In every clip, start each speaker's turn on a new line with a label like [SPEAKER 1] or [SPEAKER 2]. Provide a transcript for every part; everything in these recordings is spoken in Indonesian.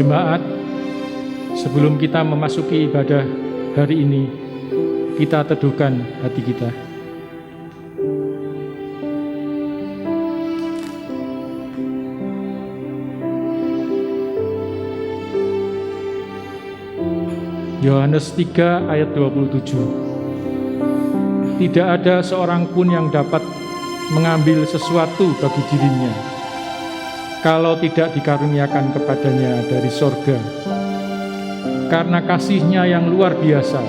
[SPEAKER 1] Jemaat, sebelum kita memasuki ibadah hari ini, kita teduhkan hati kita. Yohanes 3 ayat 27. Tidak ada seorang pun yang dapat mengambil sesuatu bagi dirinya kalau tidak dikaruniakan kepadanya dari sorga. Karena kasih-Nya yang luar biasa,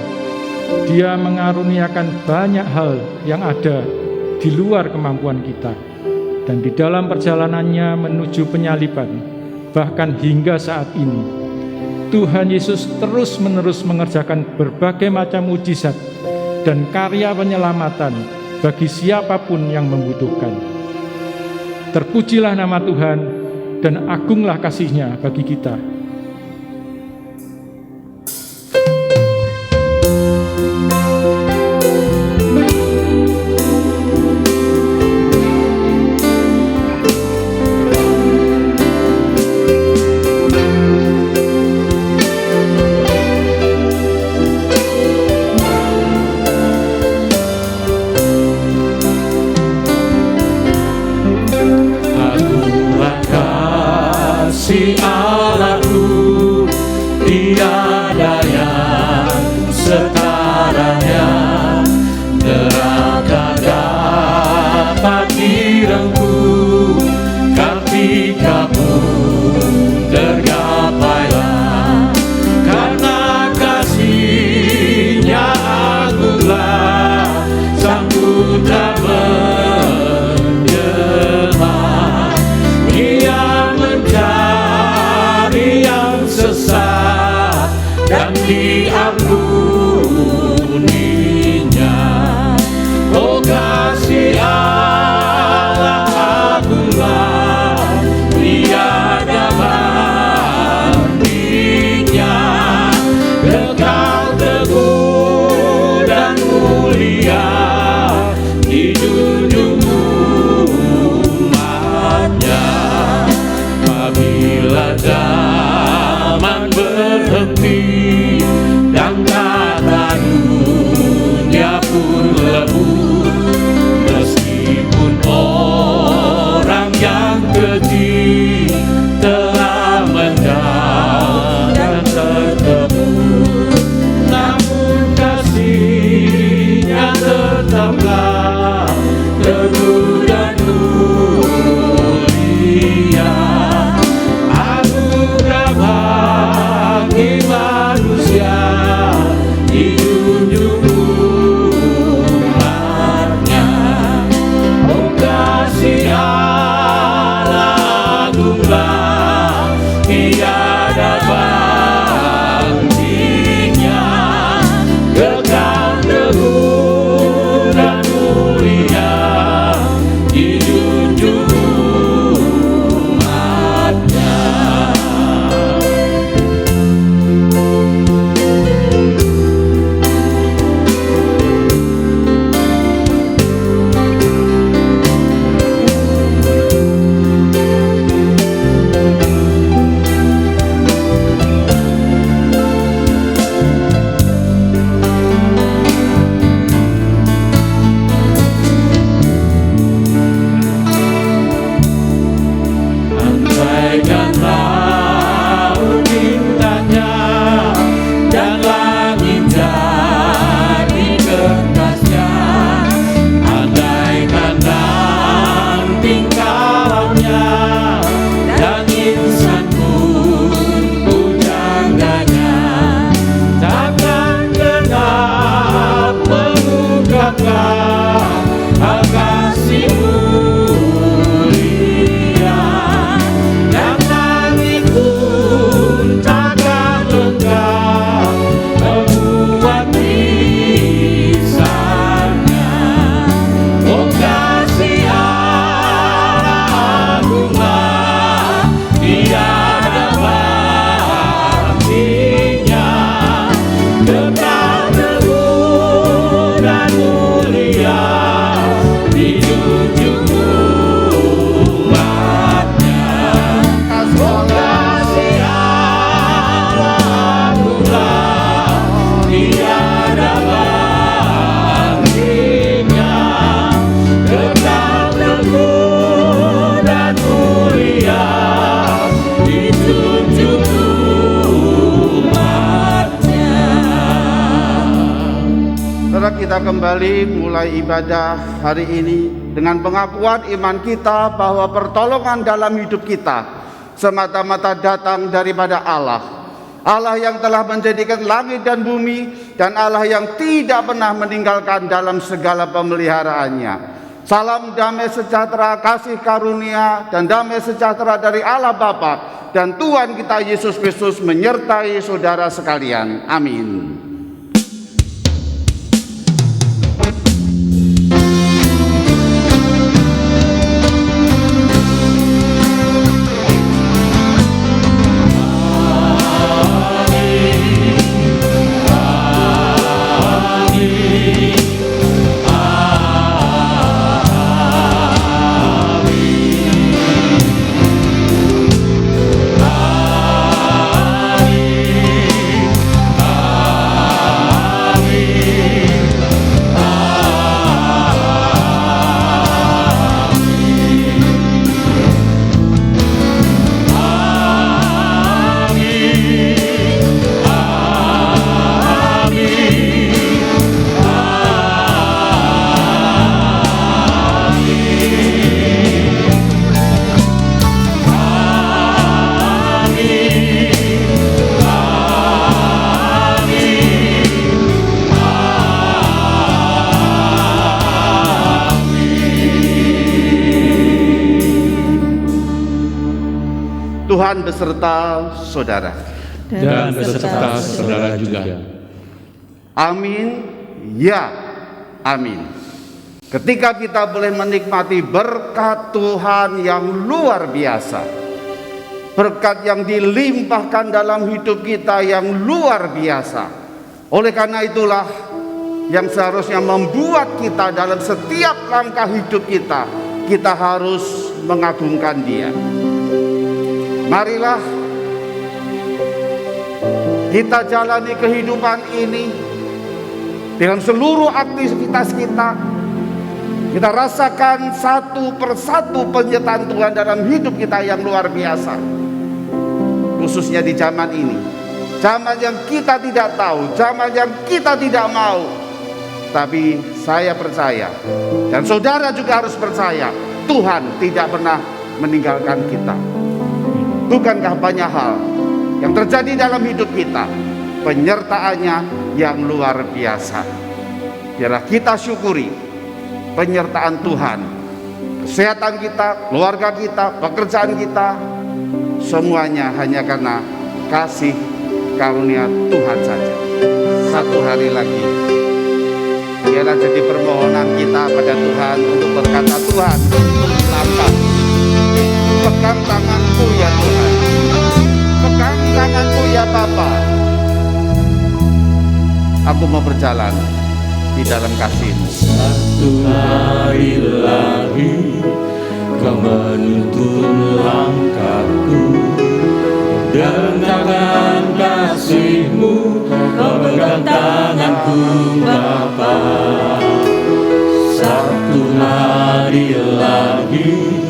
[SPEAKER 1] Dia mengaruniakan banyak hal yang ada di luar kemampuan kita. Dan di dalam perjalanannya menuju penyaliban, bahkan hingga saat ini, Tuhan Yesus terus-menerus mengerjakan berbagai macam mujizat dan karya penyelamatan bagi siapapun yang membutuhkan. Terpujilah nama Tuhan dan agunglah kasih-Nya bagi kita.
[SPEAKER 2] Si Allahku, tiada yang setaranya, neraka dapat direngkuh, ketika pun tergapailah, karena kasih-Nya agunglah, Sang Putra menjelma, Dia mencari yang sesat dan diampuninya. Oh, kasih Allah agunglah, tiada bandingnya, kekal teguh dan mulia, dijunjung umatnya. Apabila zaman berhenti dan tata dunia pun lebur, meskipun orang yang keji telah meninggal dan terkubur, namun kasih-Nya tetaplah teguh dan mulia. Bagi manusia dijunjung umatnya. Oh, kasih Allah agunglah, tiada bandingnya, kekal teguh dan
[SPEAKER 3] Saudara, kita kembali mulai ibadah hari ini dengan pengakuan iman kita bahwa pertolongan dalam hidup kita semata-mata datang daripada Allah. Allah yang telah menjadikan langit dan bumi, dan Allah yang tidak pernah meninggalkan dalam segala pemeliharaannya. Salam damai sejahtera, kasih karunia, dan damai sejahtera dari Allah Bapa dan Tuhan kita Yesus Kristus menyertai saudara sekalian. Amin. Tuhan beserta saudara.
[SPEAKER 2] Dan beserta saudara juga.
[SPEAKER 3] Amin, ya, amin. Ketika kita boleh menikmati berkat Tuhan yang luar biasa, berkat yang dilimpahkan dalam hidup kita yang luar biasa. Oleh karena itulah yang seharusnya membuat kita dalam setiap langkah hidup kita harus mengagungkan Dia. Marilah kita jalani kehidupan ini dalam seluruh aktivitas kita. Kita rasakan satu persatu penyertaan Tuhan dalam hidup kita yang luar biasa. Khususnya di zaman ini, zaman yang kita tidak tahu, zaman yang kita tidak mau. Tapi saya percaya, dan saudara juga harus percaya, Tuhan tidak pernah meninggalkan kita. Bukankah banyak hal yang terjadi dalam hidup kita, penyertaannya yang luar biasa. Biarlah kita syukuri penyertaan Tuhan. Kesehatan kita, keluarga kita, pekerjaan kita, semuanya hanya karena kasih karunia Tuhan saja. Satu hari lagi, biarlah jadi permohonan kita pada Tuhan untuk berkata, Tuhan, untuk langkah, pegang tanganku ya Tuhan, pegang tanganku ya Bapa. Aku mau berjalan di dalam kasih-Mu.
[SPEAKER 2] Satu hari lagi Kau menuntun langkahku, dengan tangan kasih-Mu Kau pegang tanganku Bapa. Satu hari lagi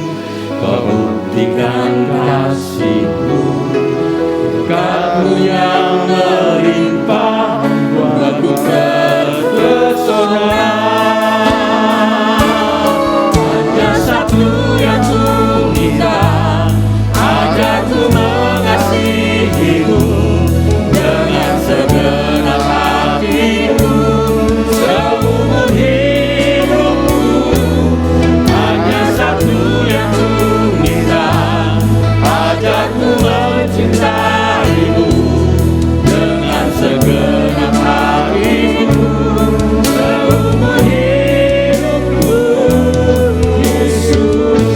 [SPEAKER 2] Kau buktikan kasih-Mu, berkat-Mu yang melimpah buatku terpesona. Hanya satu yang ku minta, ajarku mengasihi-Mu dengan segenap hatiku seumur hidupku. Hanya satu yang ku minta, ajarku mencintai-Mu dengan segenap hatiku seumur hidupku, Yesus.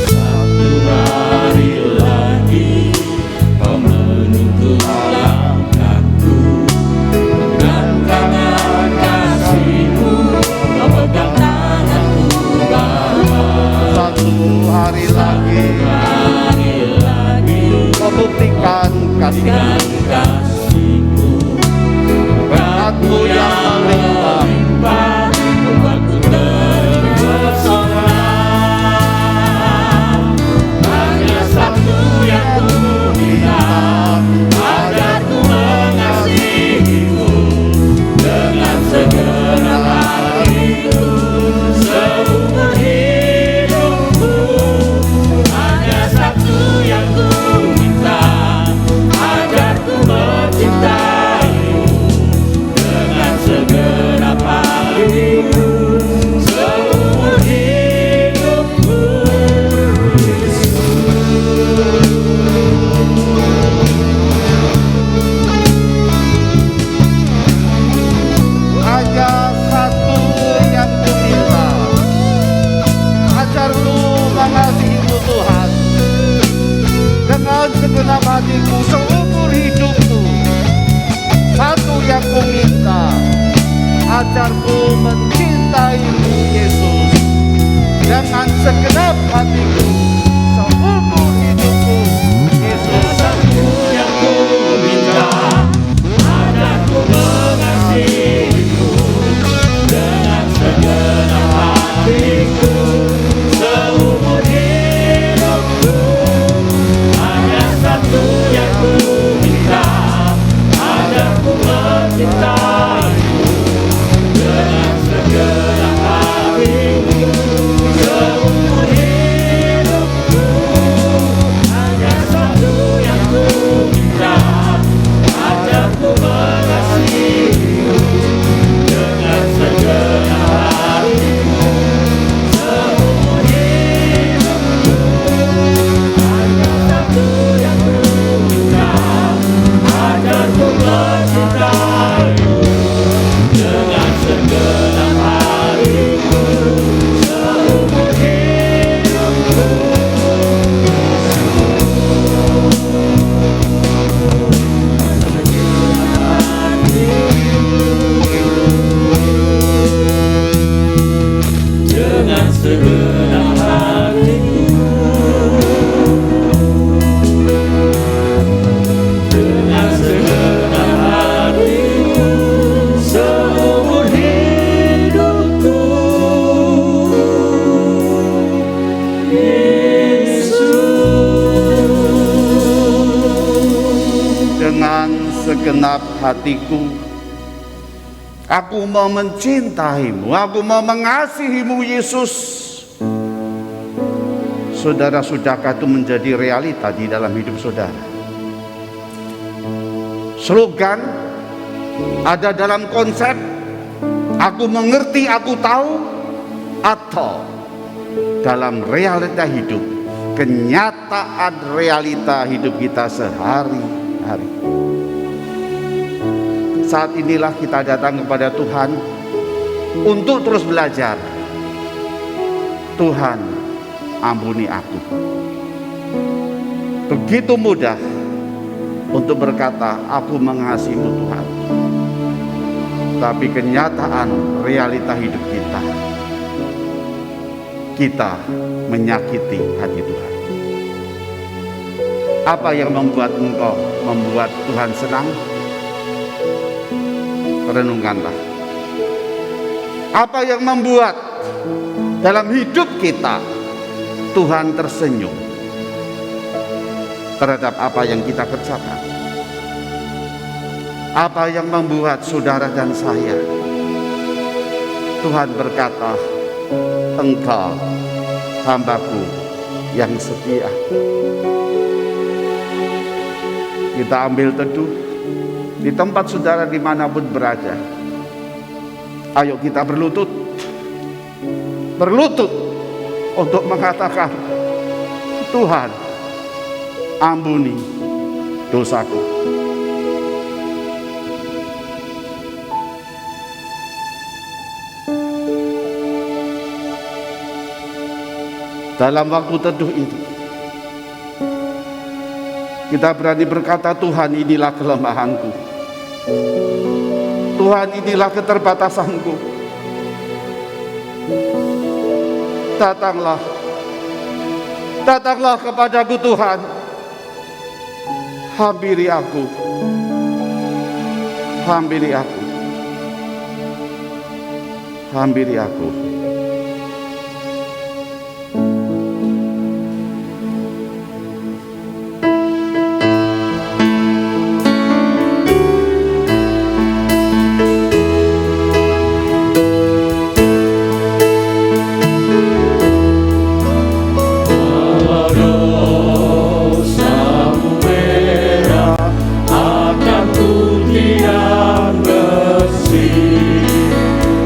[SPEAKER 2] Satu hari lagi Kau menuntun langkahku, dengan tangan kasih-Mu Kau pegang tanganku Bapa.
[SPEAKER 3] Satu hari lagi Kau buktikan kasih-Mu,
[SPEAKER 2] Dengan kasih-Mu,
[SPEAKER 3] berkat-Mu yang melimpah
[SPEAKER 2] membuatku terpesona. Hanya satu yang ku
[SPEAKER 3] segenap hatiku seumur hidupku. Satu yang ku minta, ajarku mencintaimu Yesus dengan segenap hatiku seumur hidupku Yesus.
[SPEAKER 2] Satu yang ku minta, ajarku mengasihimu dengan segenap hatiku seumur hidupku. Hanya satu yang ku minta, ajarku mencintaimu dengan segenap hatiku seumur hidupku. Hanya satu yang ku minta, ajarku mengasihimu dengan segenap hatiku seumur hidupku. Hanya satu yang ku minta, ajarku mencintaimu dengan segenap hatiku seumur hidupku. Dengan segenap hatiku, dengan segenap hatiku seumur hidupku. Yesus.
[SPEAKER 3] Dengan segenap hatiku aku mau mencintaimu, aku mau mengasihimu Yesus. Saudara, sudahkah itu menjadi realita di dalam hidup saudara? Slogan ada dalam konsep aku mengerti, aku tahu, atau dalam realita hidup, kenyataan realita hidup kita sehari-hari. Saat inilah kita datang kepada Tuhan untuk terus belajar. Tuhan, ampuni aku. Begitu mudah untuk berkata, aku mengasihimu Tuhan. Tapi kenyataan realita hidup kita menyakiti hati Tuhan. Apa yang membuat Tuhan senang? Renungkanlah. Apa yang membuat dalam hidup kita Tuhan tersenyum terhadap apa yang kita kerjakan? Apa yang membuat saudara dan saya Tuhan berkata, Engkau hambaku yang setia? Kita ambil teduh di tempat saudara dimanapun berada. Ayo kita berlutut untuk mengatakan, Tuhan, ampuni dosaku. Dalam waktu teduh ini kita berani berkata, Tuhan, inilah kelemahanku, Tuhan, inilah keterbatasanku. Datanglah kepadaku Tuhan. Hampiri aku.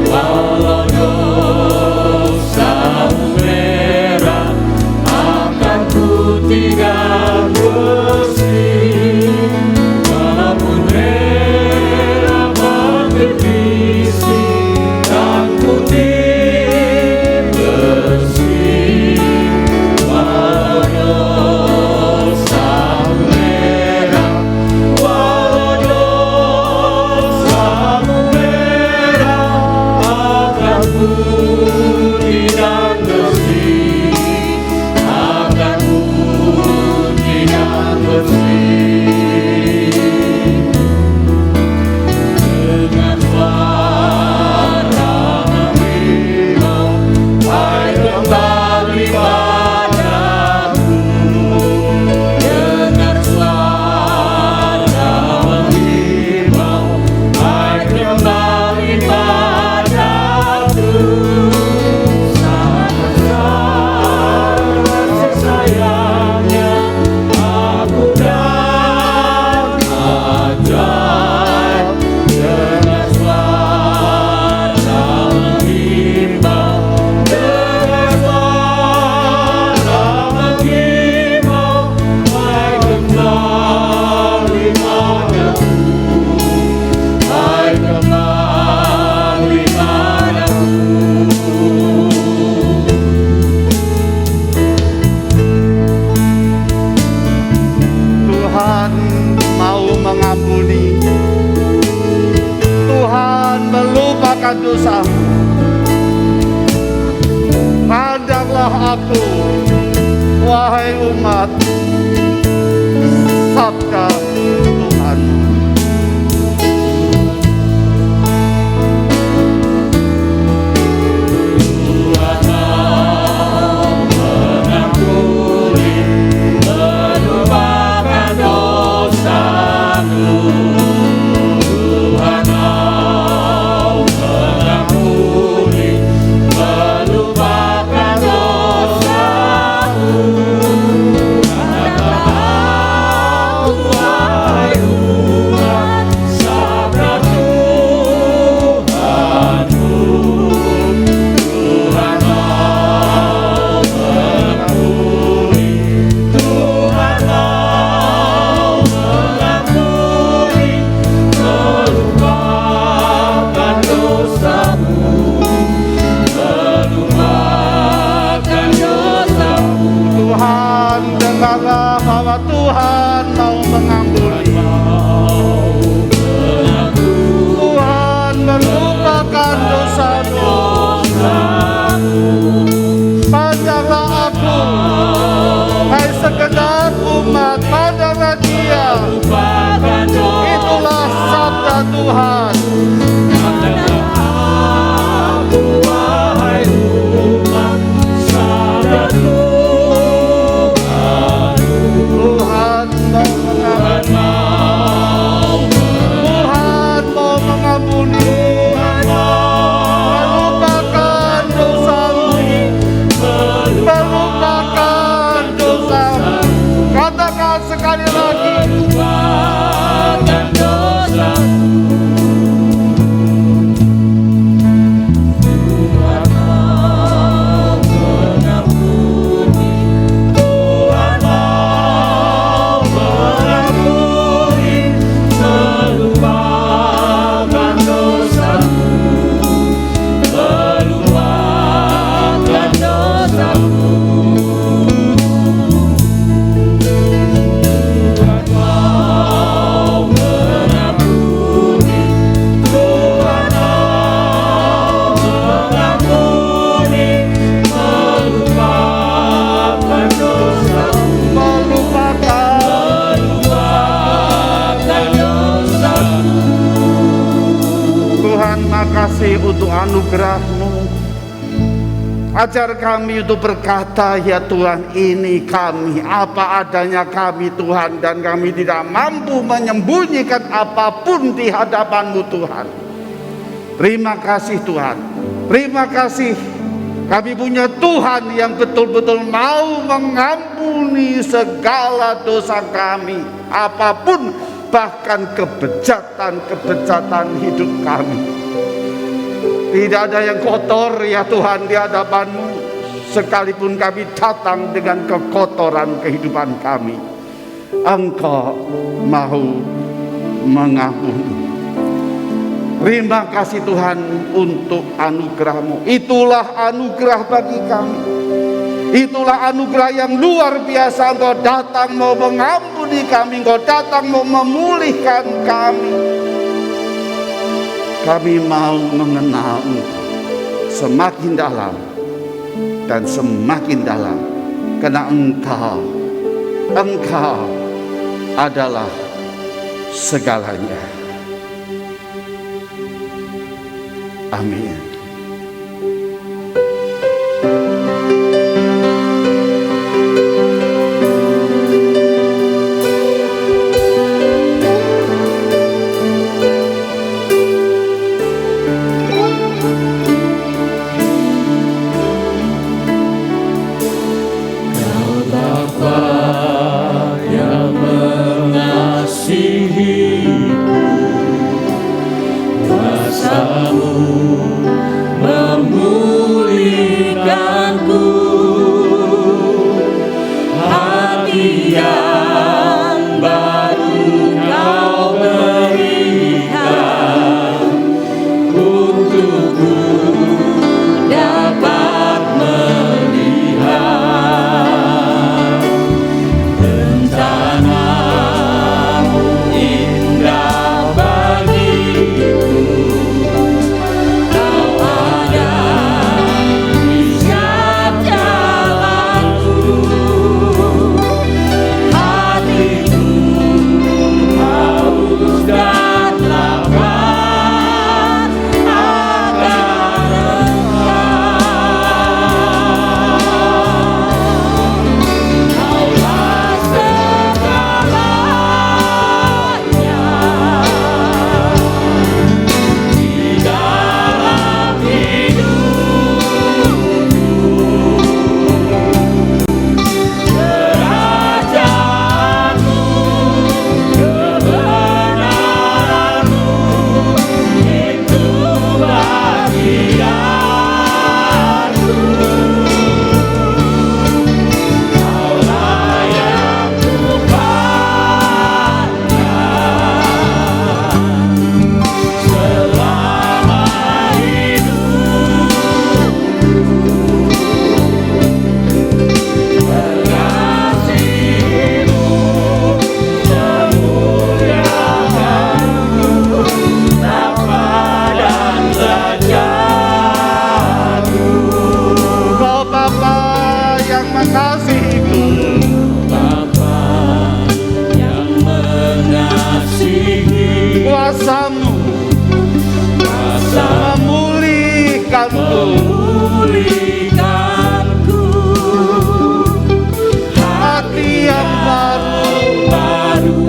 [SPEAKER 2] Walau
[SPEAKER 3] melupakan dosamu. Pandanglah aku, wahai umat, sabda Tuhan. Tuhan mau mengampuni. Tuhan melupakan dosamu. Pandanglah aku, hai segenap umat, pandanglah dia. Itulah sabda Tuhan. Sekali lagi, lupakan dosa. Tuhan mau mengampuni. Tuhan mau mengampuni. Melupakan dosamu. Melupakan dosamu. Makasih untuk anugerah-Mu. Ajar kami untuk berkata, ya Tuhan, ini kami, apa adanya kami Tuhan, dan kami tidak mampu menyembunyikan apapun di hadapan-Mu Tuhan. Terima kasih Tuhan. Terima kasih kami punya Tuhan yang betul-betul mau mengampuni segala dosa kami, apapun, bahkan kebejatan-kebejatan hidup kami. Tidak ada yang kotor ya Tuhan di hadapan-Mu, sekalipun kami datang dengan kekotoran kehidupan kami. Engkau mau mengampuni. Terima kasih Tuhan untuk anugerah-Mu. Itulah anugerah bagi kami. Itulah anugerah yang luar biasa. Engkau datang mau mengampuni kami. Engkau datang mau memulihkan kami. Kami mau mengenal Engkau semakin dalam dan semakin dalam, karena Engkau adalah segalanya. Amin.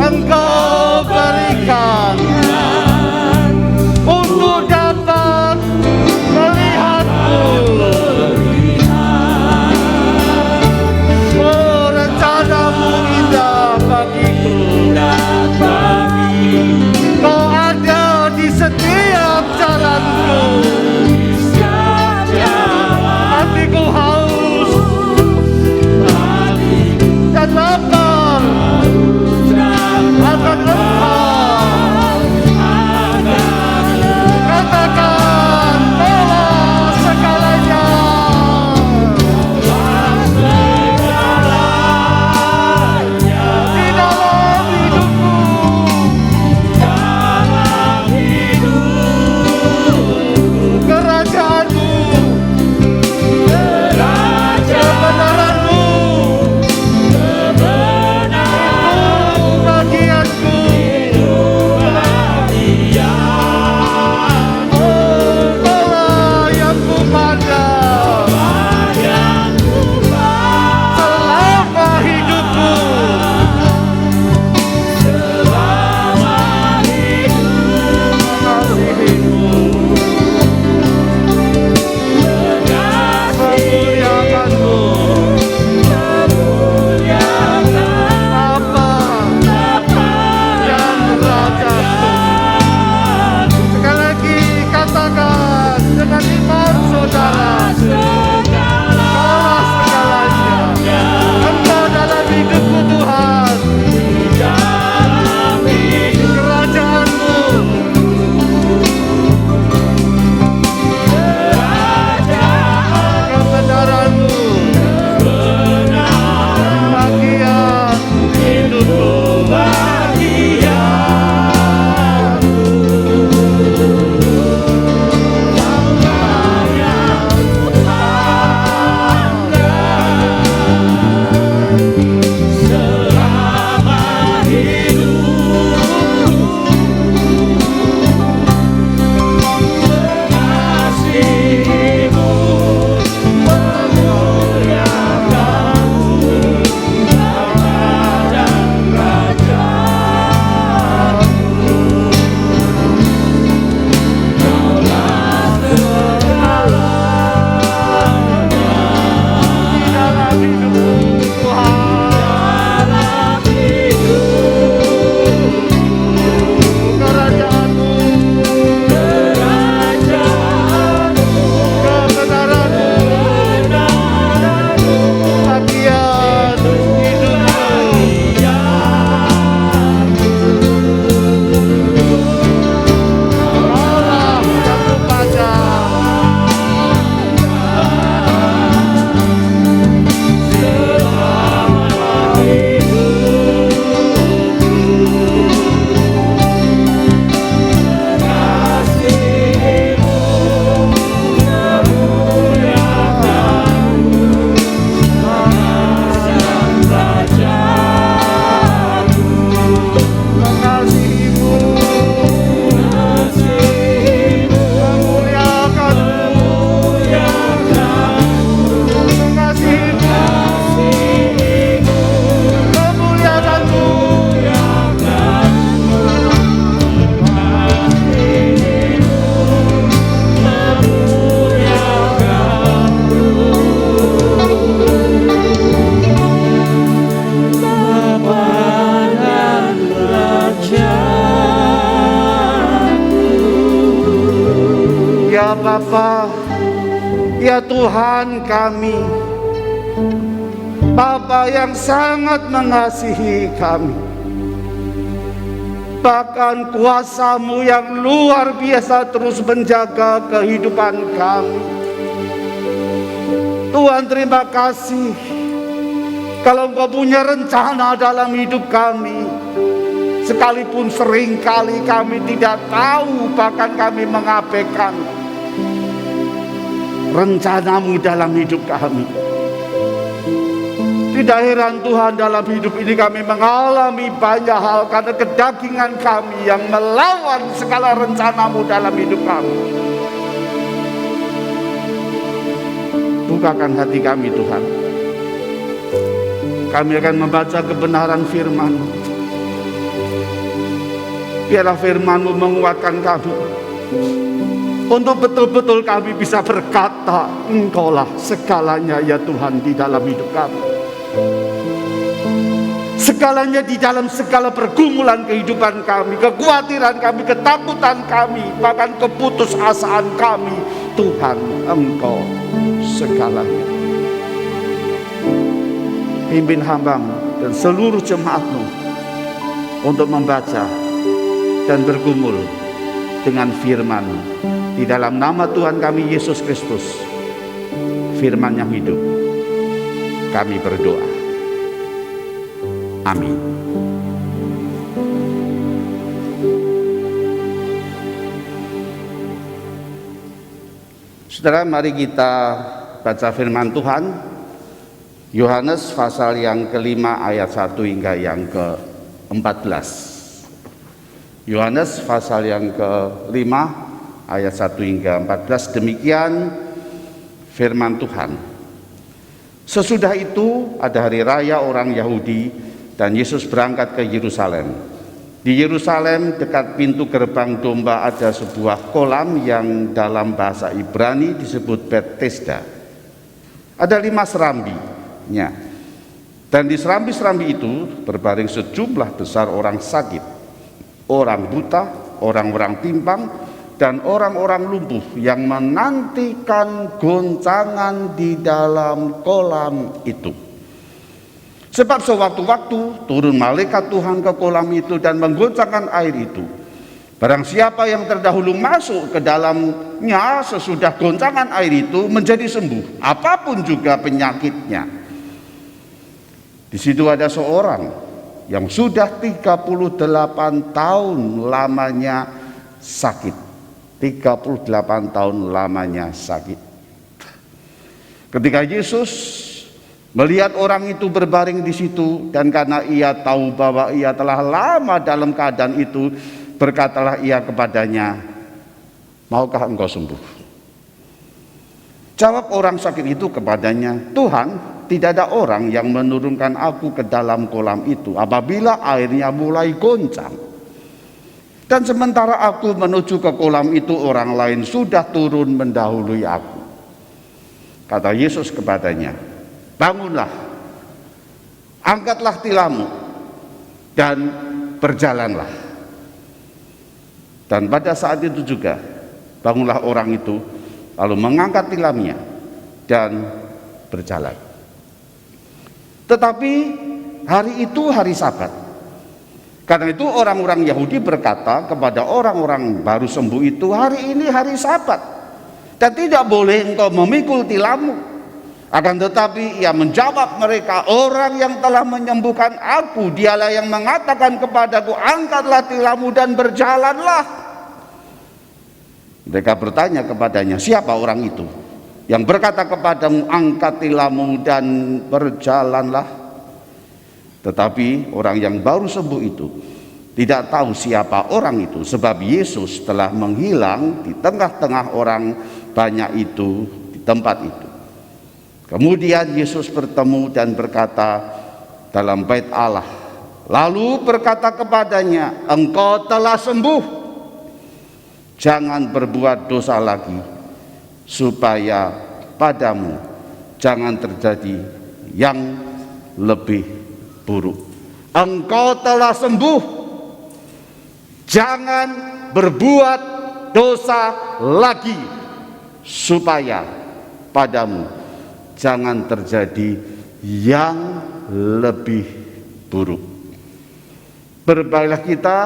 [SPEAKER 3] Engkau berikan untuk dapat melihatmu. Oh, rencanamu indah bagiku. Kau ada di setiap jalanku. Hatiku haus dan lapar akan Engkau. Katakan tolong segalanya. Di dalam hidupku, kerajaanmu, kebenaranmu, itu bagianku. Engkaulah yang kupandang selama hidupku. Mengasihimu, memuliakanmu, Bapa dan Rajaku. Sekali lagi katakan dengan iman saudara, Kaulah segalanya. Engkau dalam hidupku Tuhan. Kerajaanmu, kebenaranmu, bagian hidupku. Di dalam hidupku Tuhan, kerajaanmu, kebenaranmu, bagian hidupku. Kaulah yang kupandang mengasihimu, memuliakanmu, mengasihimu, memuliakanmu. Ya Bapa, ya Tuhan kami, Bapa yang sangat mengasihi kami. Bahkan kuasa-Mu yang luar biasa terus menjaga kehidupan kami. Tuhan, terima kasih kalau Engkau punya rencana dalam hidup kami. Sekalipun seringkali kami tidak tahu, bahkan kami mengabaikan rencana-Mu dalam hidup kami. Tidak heran Tuhan, dalam hidup ini kami mengalami banyak hal karena kedagingan kami yang melawan segala rencana-Mu dalam hidup kami. Bukakan hati kami Tuhan. Kami akan membaca kebenaran firman-Mu. Biarlah firman-Mu menguatkan kami, untuk betul-betul kami bisa berkata, Engkaulah segalanya ya Tuhan di dalam hidup kami. Segalanya di dalam segala pergumulan kehidupan kami, kekhawatiran kami, ketakutan kami, bahkan keputusasaan kami. Tuhan, Engkau segalanya. Pimpin hamba-Mu dan seluruh jemaat-Mu untuk membaca dan bergumul dengan firman-Mu. Di dalam nama Tuhan kami Yesus Kristus, firman yang hidup, kami berdoa. Amin. Saudara, mari kita baca firman Tuhan. Yohanes pasal yang kelima ayat 1 hingga yang ke-14. Yohanes pasal yang kelima ayat 1 hingga 14. Demikian firman Tuhan. Sesudah itu ada hari raya orang Yahudi dan Yesus berangkat ke Yerusalem. Di Yerusalem dekat pintu gerbang domba ada sebuah kolam yang dalam bahasa Ibrani disebut Bethesda. Ada 5 serambinya. Dan di serambi-serambi itu berbaring sejumlah besar orang sakit, orang buta, orang-orang timpang, dan orang-orang lumpuh yang menantikan goncangan di dalam kolam itu. Sebab sewaktu-waktu turun malaikat Tuhan ke kolam itu dan menggoncangkan air itu. Barang siapa yang terdahulu masuk ke dalamnya sesudah goncangan air itu menjadi sembuh, apapun juga penyakitnya. Di situ ada seorang yang sudah 38 tahun lamanya sakit. 38 tahun lamanya sakit. Ketika Yesus melihat orang itu berbaring di situ, dan karena ia tahu bahwa ia telah lama dalam keadaan itu, berkatalah ia kepadanya, maukah engkau sembuh? Jawab orang sakit itu kepadanya, Tuhan, tidak ada orang yang menurunkan aku ke dalam kolam itu apabila airnya mulai goncang. Dan sementara aku menuju ke kolam itu, orang lain sudah turun mendahului aku. Kata Yesus kepadanya, bangunlah, angkatlah tilammu, dan berjalanlah. Dan pada saat itu juga, bangunlah orang itu, lalu mengangkat tilamnya, dan berjalan. Tetapi hari itu hari Sabat. Karena itu orang-orang Yahudi berkata kepada orang-orang baru sembuh itu, hari ini hari Sabat, dan tidak boleh engkau memikul tilammu. Akan tetapi ia menjawab mereka, orang yang telah menyembuhkan aku, dialah yang mengatakan kepadaku, angkatlah tilammu dan berjalanlah. Mereka bertanya kepadanya, siapa orang itu yang berkata kepadamu, angkat tilammu dan berjalanlah? Tetapi orang yang baru sembuh itu tidak tahu siapa orang itu, sebab Yesus telah menghilang di tengah-tengah orang banyak itu di tempat itu. Kemudian Yesus bertemu dan berkata dalam bait Allah, lalu berkata kepadanya, engkau telah sembuh, jangan berbuat dosa lagi, supaya padamu jangan terjadi yang lebih buruk. Engkau telah sembuh, jangan berbuat dosa lagi, supaya padamu jangan terjadi yang lebih buruk. Berbahagialah kita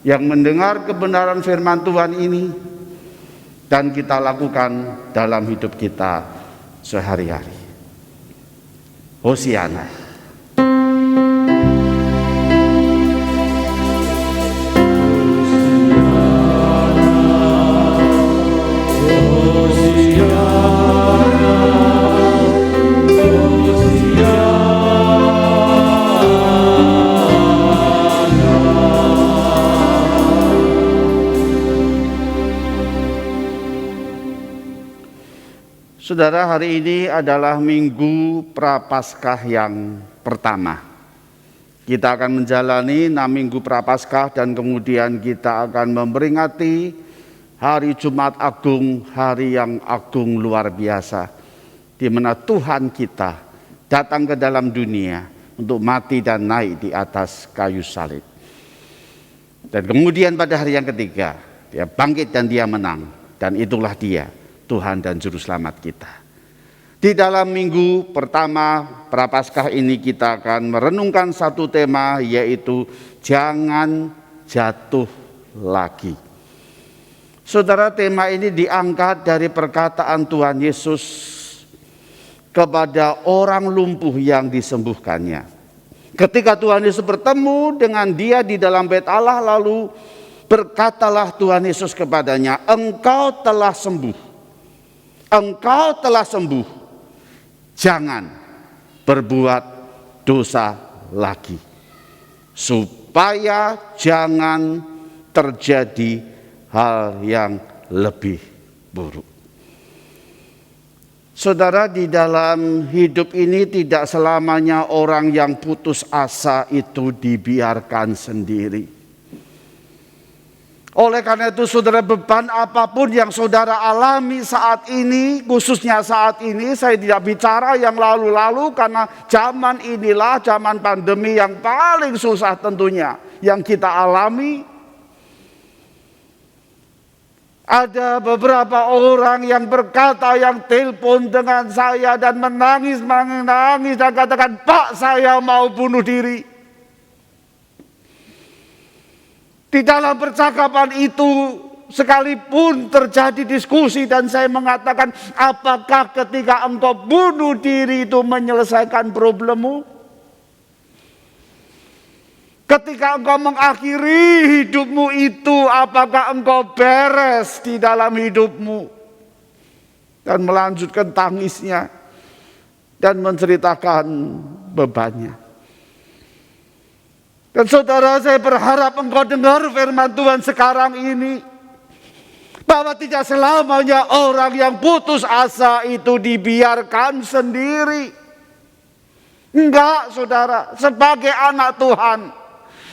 [SPEAKER 3] yang mendengar kebenaran firman Tuhan ini dan kita lakukan dalam hidup kita sehari-hari. Hosiana. Saudara, hari ini adalah Minggu Prapaskah yang pertama. Kita akan menjalani 6 minggu Prapaskah dan kemudian kita akan memperingati hari Jumat Agung, hari yang agung luar biasa, di mana Tuhan kita datang ke dalam dunia untuk mati dan naik di atas kayu salib. Dan kemudian pada hari yang ketiga, dia bangkit dan dia menang. Dan itulah dia, Tuhan dan Juru Selamat kita. Di dalam minggu pertama Prapaskah ini kita akan merenungkan satu tema, yaitu jangan jatuh lagi. Saudara, tema ini diangkat dari perkataan Tuhan Yesus kepada orang lumpuh yang disembuhkannya. Ketika Tuhan Yesus bertemu dengan dia di dalam bait Allah, lalu berkatalah Tuhan Yesus kepadanya, engkau telah sembuh, engkau telah sembuh, jangan berbuat dosa lagi, supaya jangan terjadi hal yang lebih buruk. Saudara, di dalam hidup ini tidak selamanya orang yang putus asa itu dibiarkan sendiri. Oleh karena itu saudara, beban apapun yang saudara alami saat ini, khususnya saat ini, saya tidak bicara yang lalu-lalu, karena zaman inilah zaman pandemi yang paling susah tentunya yang kita alami. Ada beberapa orang yang berkata, yang telepon dengan saya dan menangis dan katakan, Pak, saya mau bunuh diri. Di dalam percakapan itu sekalipun terjadi diskusi dan saya mengatakan, apakah ketika engkau bunuh diri itu menyelesaikan problemmu? Ketika engkau mengakhiri hidupmu itu, apakah engkau beres di dalam hidupmu? Dan melanjutkan tangisnya dan menceritakan bebannya. Dan saudara, saya berharap engkau dengar firman Tuhan sekarang ini, bahwa tidak selamanya orang yang putus asa itu dibiarkan sendiri. Enggak, saudara, sebagai anak Tuhan,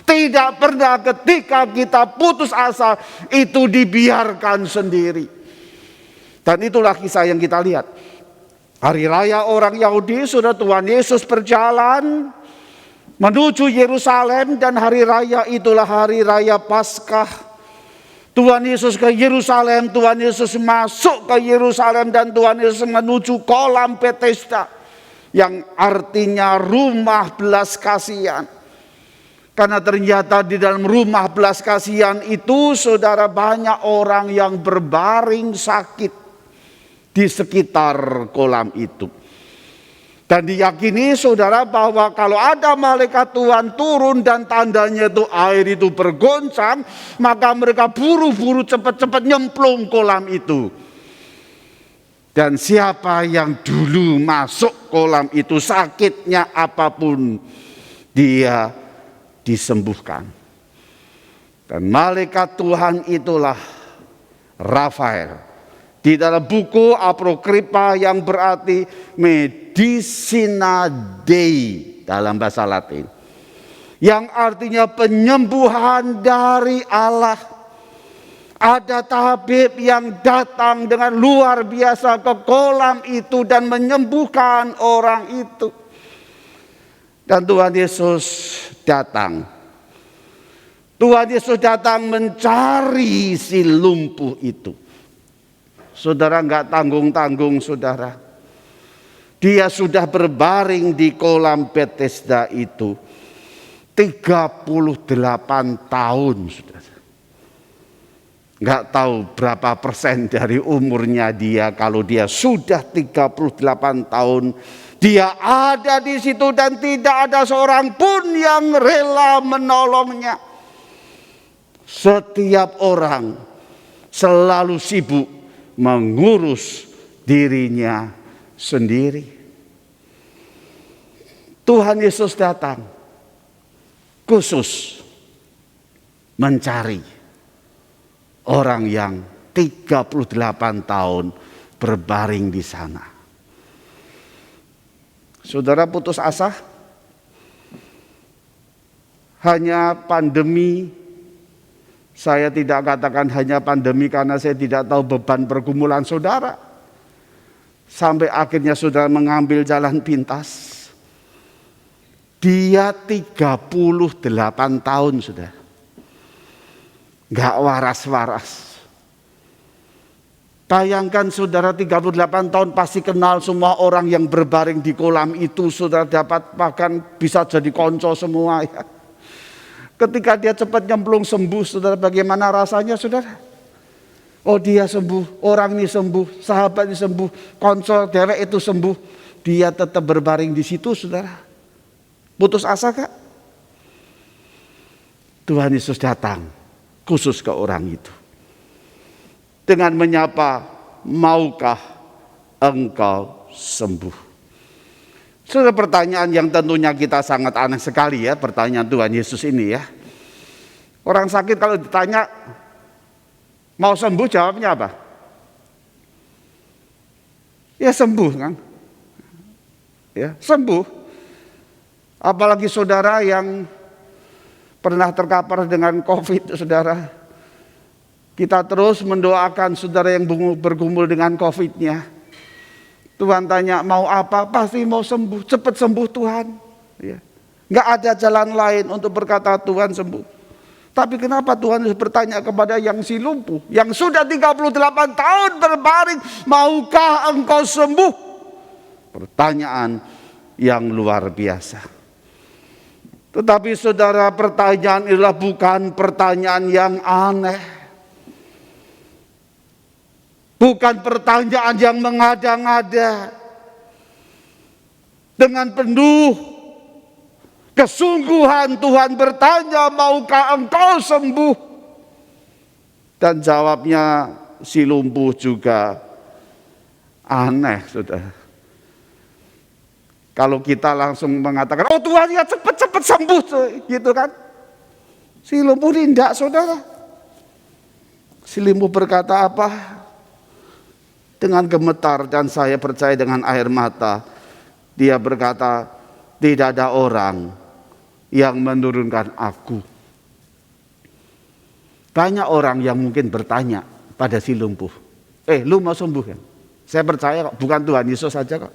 [SPEAKER 3] tidak pernah ketika kita putus asa itu dibiarkan sendiri. Dan itulah kisah yang kita lihat. Hari raya orang Yahudi, sudah Tuhan Yesus berjalan menuju Yerusalem, dan hari raya itulah hari raya Paskah. Tuhan Yesus ke Yerusalem, Tuhan Yesus masuk ke Yerusalem, dan Tuhan Yesus menuju kolam Betesda, yang artinya rumah belas kasihan. Karena ternyata di dalam rumah belas kasihan itu, saudara, banyak orang yang berbaring sakit di sekitar kolam itu. Dan diyakini, saudara, bahwa kalau ada malaikat Tuhan turun dan tandanya itu air itu bergoncang, maka mereka buru-buru cepat-cepat nyemplung kolam itu. Dan siapa yang dulu masuk kolam itu, sakitnya apapun, dia disembuhkan. Dan malaikat Tuhan itulah Rafael. Di dalam buku Apokripa, yang berarti Medicina Dei dalam bahasa Latin, yang artinya penyembuhan dari Allah. Ada tabib yang datang dengan luar biasa ke kolam itu dan menyembuhkan orang itu. Dan Tuhan Yesus datang. Tuhan Yesus datang mencari si lumpuh itu. Saudara, enggak tanggung-tanggung, saudara. Dia sudah berbaring di kolam Betesda itu 38 tahun, saudara. Enggak tahu berapa persen dari umurnya dia, kalau dia sudah 38 tahun. Dia ada di situ dan tidak ada seorang pun yang rela menolongnya. Setiap orang selalu sibuk mengurus dirinya sendiri. Tuhan Yesus datang khusus mencari orang yang 38 tahun berbaring di sana. Saudara putus asa? hanya pandemi. Saya tidak katakan hanya pandemi karena saya tidak tahu beban pergumulan saudara. Sampai akhirnya saudara mengambil jalan pintas. Dia 38 tahun sudah. Gak waras-waras. Bayangkan saudara 38 tahun pasti kenal semua orang yang berbaring di kolam itu. Saudara dapat bahkan bisa jadi konco semua ya. Ketika dia cepat nyemplung sembuh, saudara bagaimana rasanya saudara? Oh dia sembuh, orang ini sembuh, sahabat ini sembuh, konco dewek itu sembuh. Dia tetap berbaring di situ saudara. Putus asa kak? Tuhan Yesus datang khusus ke orang itu. Dengan menyapa, maukah engkau sembuh? Sudah pertanyaan yang tentunya kita sangat aneh sekali ya, pertanyaan Tuhan Yesus ini ya. Orang sakit kalau ditanya mau sembuh jawabnya apa? Ya sembuh kan? Ya sembuh. Apalagi saudara yang pernah terkapar dengan COVID saudara. Kita terus mendoakan saudara yang bergumul dengan COVID-nya. Tuhan tanya mau apa? Pasti mau sembuh. Cepat sembuh Tuhan. Ya. Nggak ada jalan lain untuk berkata Tuhan sembuh. Tapi kenapa Tuhan bertanya kepada yang si lumpuh, yang sudah 38 tahun berbaring, maukah engkau sembuh? Pertanyaan yang luar biasa. Tetapi saudara, pertanyaan inilah bukan pertanyaan yang aneh. Bukan pertanyaan yang mengada-ngada. Dengan penuh kesungguhan Tuhan bertanya, maukah engkau sembuh? Dan jawabnya si lumpuh juga aneh saudara. Kalau kita langsung mengatakan, oh Tuhan ya cepat-cepat sembuh gitu kan. Si lumpuh tidak saudara. Si lumpuh berkata apa? Dengan gemetar dan saya percaya dengan air mata. Dia berkata, tidak ada orang yang menurunkan aku. Banyak orang yang mungkin bertanya pada si lumpuh. Lu mau sembuh kan? Saya percaya kok, bukan Tuhan Yesus saja kok.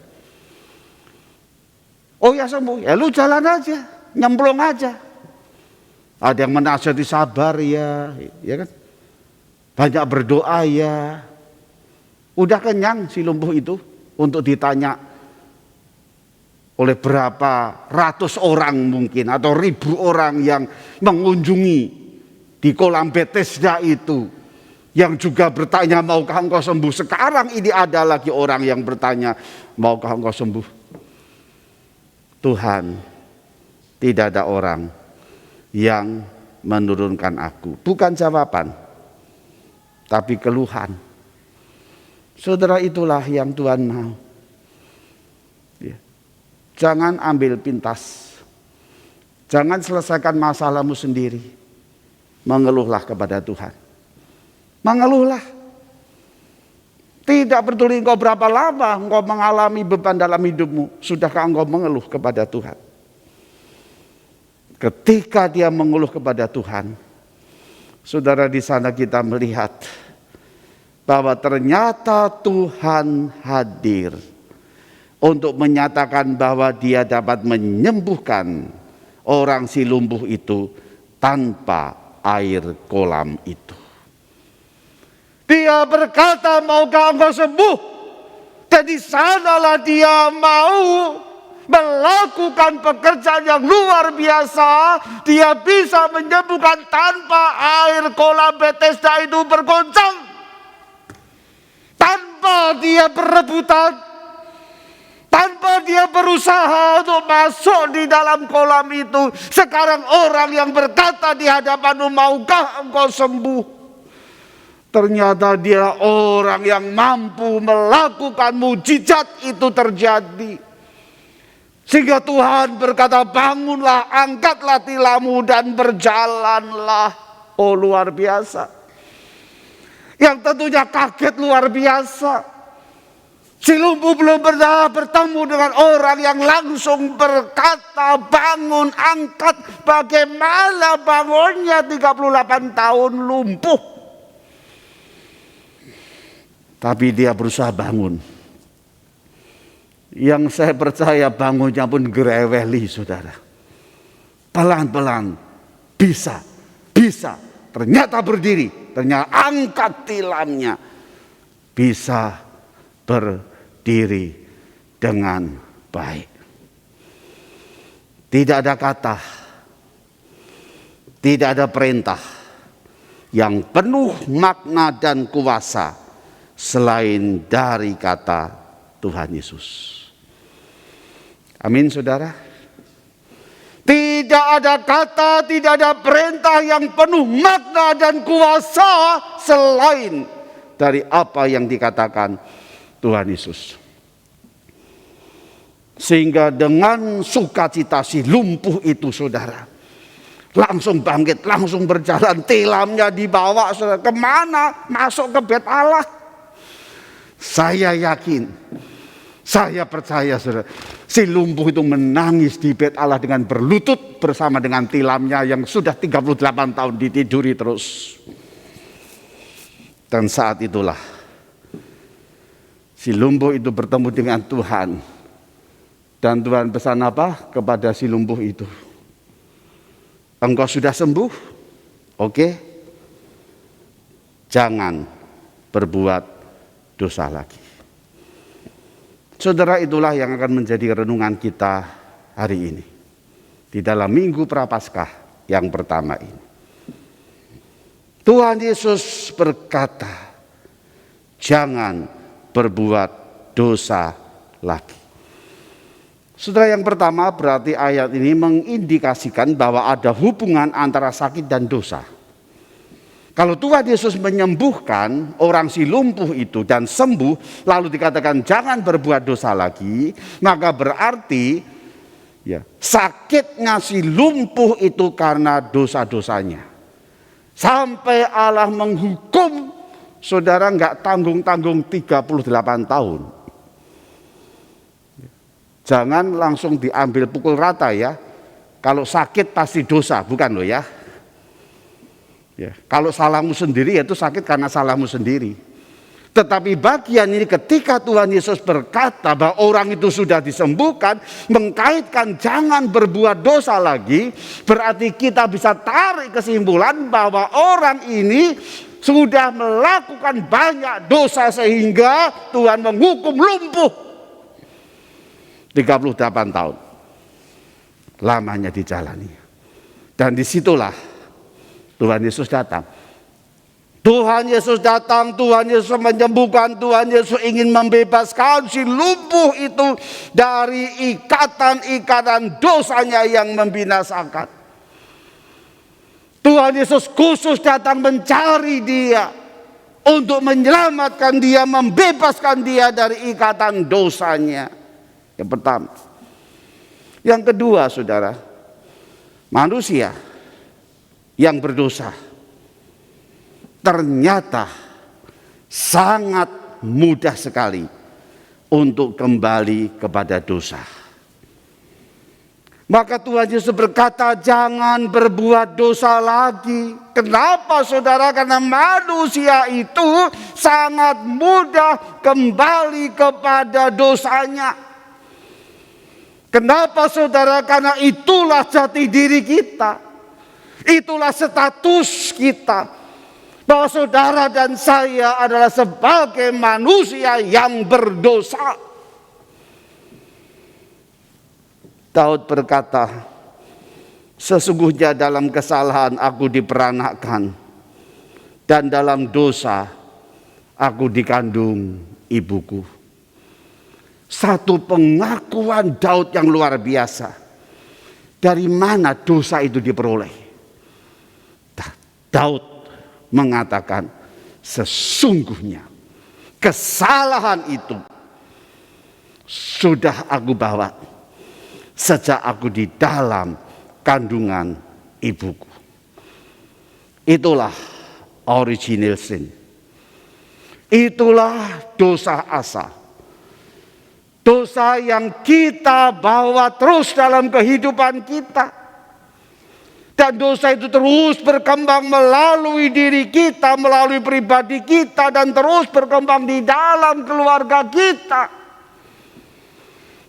[SPEAKER 3] Oh ya sembuh, ya lu jalan aja, nyemplung aja. Ada yang menasihati sabar ya kan? Banyak berdoa ya. Udah kenyang si lumpuh itu untuk ditanya oleh berapa ratus orang mungkin atau ribu orang yang mengunjungi di kolam Bethesda itu, yang juga bertanya maukah engkau sembuh. Sekarang ini ada lagi orang yang bertanya maukah engkau sembuh. Tuhan, tidak ada orang yang menurunkan aku. Bukan jawaban, tapi keluhan. Saudara, itulah yang Tuhan mau. Ya. Jangan ambil pintas. Jangan selesaikan masalahmu sendiri. Mengeluhlah kepada Tuhan. Mengeluhlah. Tidak peduli engkau berapa lama engkau mengalami beban dalam hidupmu. Sudahkah engkau mengeluh kepada Tuhan? Ketika dia mengeluh kepada Tuhan, saudara, di sana kita melihat bahwa ternyata Tuhan hadir untuk menyatakan bahwa dia dapat menyembuhkan orang si lumpuh itu tanpa air kolam itu. Dia berkata, maukah engkau sembuh? Dan di sanalah dia mau melakukan pekerjaan yang luar biasa. Dia bisa menyembuhkan tanpa air kolam Bethesda itu bergoncang. Tanpa dia berebutan, tanpa dia berusaha untuk masuk di dalam kolam itu. Sekarang orang yang berkata di hadapanmu, maukah engkau sembuh? Ternyata dia orang yang mampu melakukan mujizat itu terjadi. Sehingga Tuhan berkata, bangunlah, angkatlah tilammu dan berjalanlah. Oh luar biasa. Yang tentunya kaget luar biasa. Si lumpuh belum pernah bertemu dengan orang yang langsung berkata, bangun, angkat. Bagaimana bangunnya 38 tahun lumpuh. Tapi dia berusaha bangun. Yang saya percaya bangunnya pun gereweli, saudara. Pelan-pelan, bisa. Ternyata berdiri, ternyata angkat tilamnya. Bisa berdiri dengan baik. Tidak ada kata, tidak ada perintah yang penuh makna dan kuasa selain dari kata Tuhan Yesus. Amin, saudara. Tidak ada kata, tidak ada perintah yang penuh makna dan kuasa selain dari apa yang dikatakan Tuhan Yesus. Sehingga dengan sukacita si lumpuh itu, saudara, langsung bangkit, langsung berjalan. Tilamnya dibawa, saudara, kemana? Masuk ke bait Allah. Saya yakin, saya percaya, saudara, si lumpuh itu menangis di bait Allah dengan berlutut bersama dengan tilamnya yang sudah 38 tahun ditiduri terus. Dan saat itulah si lumpuh itu bertemu dengan Tuhan. Dan Tuhan pesan apa kepada si lumpuh itu? Engkau sudah sembuh? Oke. Jangan berbuat dosa lagi. Saudara, itulah yang akan menjadi renungan kita hari ini. Di dalam Minggu Prapaskah yang pertama ini. Tuhan Yesus berkata, jangan berbuat dosa lagi. Saudara, yang pertama berarti ayat ini mengindikasikan bahwa ada hubungan antara sakit dan dosa. Kalau Tuhan Yesus menyembuhkan orang si lumpuh itu dan sembuh, lalu dikatakan jangan berbuat dosa lagi, maka berarti ya, sakitnya si lumpuh itu karena dosa-dosanya. Sampai Allah menghukum, saudara, nggak tanggung-tanggung 38 tahun. Jangan langsung diambil pukul rata ya. Kalau sakit pasti dosa, bukan loh ya. Ya, kalau salahmu sendiri itu sakit karena salahmu sendiri. Tetapi bagian ini ketika Tuhan Yesus berkata bahwa orang itu sudah disembuhkan, mengkaitkan jangan berbuat dosa lagi, berarti kita bisa tarik kesimpulan bahwa orang ini sudah melakukan banyak dosa sehingga Tuhan menghukum lumpuh 38 tahun. Lamanya dijalani. Dan disitulah Tuhan Yesus datang. Tuhan Yesus datang, Tuhan Yesus menyembuhkan, Tuhan Yesus ingin membebaskan si lumpuh itu dari ikatan-ikatan dosanya yang membinasakan. Tuhan Yesus khusus datang mencari dia untuk menyelamatkan dia, membebaskan dia dari ikatan dosanya. Yang pertama. Yang kedua, saudara, manusia yang berdosa ternyata sangat mudah sekali untuk kembali kepada dosa. Maka Tuhan Yesus berkata jangan berbuat dosa lagi. Kenapa, saudara? Karena manusia itu sangat mudah kembali kepada dosanya. Kenapa, saudara? Karena itulah jati diri kita. Itulah status kita. Bahwa saudara dan saya adalah sebagai manusia yang berdosa. Daud berkata, sesungguhnya dalam kesalahan aku diperanakkan, dan dalam dosa aku dikandung ibuku. Satu pengakuan Daud yang luar biasa. Dari mana dosa itu diperoleh? Daud mengatakan, sesungguhnya kesalahan itu sudah aku bawa sejak aku di dalam kandungan ibuku. Itulah original sin. Itulah dosa asal. Dosa yang kita bawa terus dalam kehidupan kita. Dan dosa itu terus berkembang melalui diri kita, melalui pribadi kita, dan terus berkembang di dalam keluarga kita.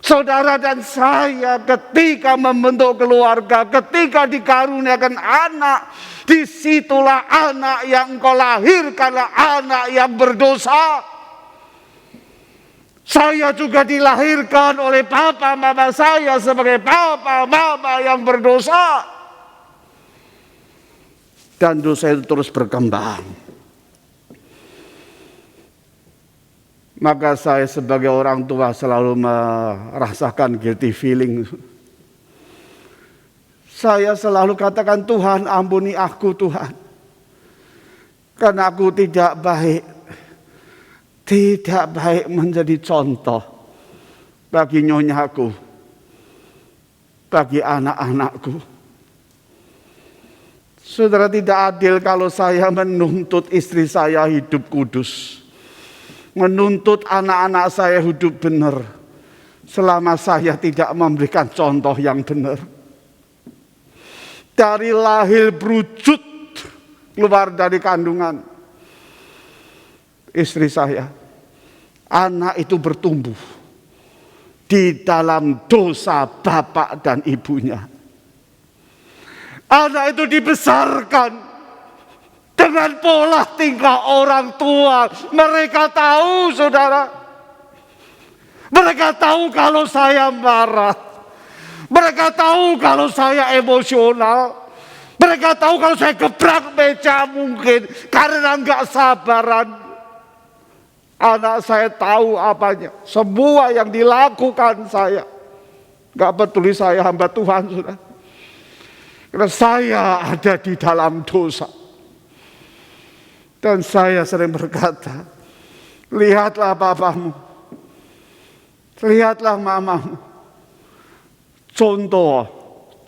[SPEAKER 3] Saudara dan saya ketika membentuk keluarga, ketika dikaruniakan anak, disitulah anak yang engkau lahirkanlah anak yang berdosa. Saya juga dilahirkan oleh papa mama saya sebagai papa mama yang berdosa. Dan dosa itu terus berkembang. Maka saya sebagai orang tua selalu merasakan guilty feeling. Saya selalu katakan, Tuhan ampuni aku Tuhan. Karena aku tidak baik. Tidak baik menjadi contoh bagi nyonyaku, bagi anak-anakku. Saudara, tidak adil kalau saya menuntut istri saya hidup kudus, menuntut anak-anak saya hidup benar, selama saya tidak memberikan contoh yang benar. Dari lahir berwujud keluar dari kandungan istri saya, anak itu bertumbuh di dalam dosa bapak dan ibunya. Anak itu dibesarkan dengan pola tingkah orang tua. Mereka tahu, saudara. Mereka tahu kalau saya marah. Mereka tahu kalau saya emosional. Mereka tahu kalau saya gebrak meja mungkin karena enggak sabaran. Anak saya tahu apanya. Semua yang dilakukan saya. Gak peduli saya hamba Tuhan, sudah. Karena saya ada di dalam dosa. Dan saya sering berkata, lihatlah papamu. Lihatlah mamamu.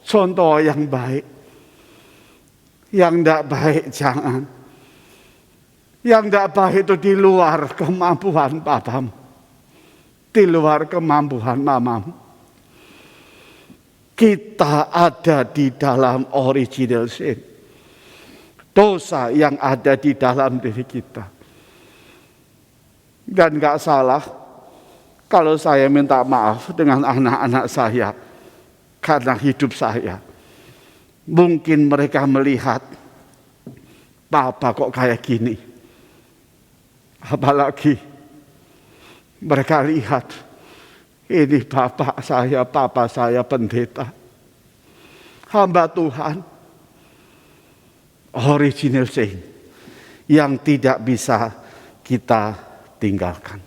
[SPEAKER 3] Contoh yang baik. Yang tidak baik jangan. Yang tidak baik itu di luar kemampuan papamu. Di luar kemampuan mamamu. Kita ada di dalam original sin. Dosa yang ada di dalam diri kita. Dan gak salah kalau saya minta maaf dengan anak-anak saya. Karena hidup saya. Mungkin mereka melihat, papa kok kayak gini. Apalagi mereka lihat, ini papa saya pendeta, hamba Tuhan, original sin, yang tidak bisa kita tinggalkan.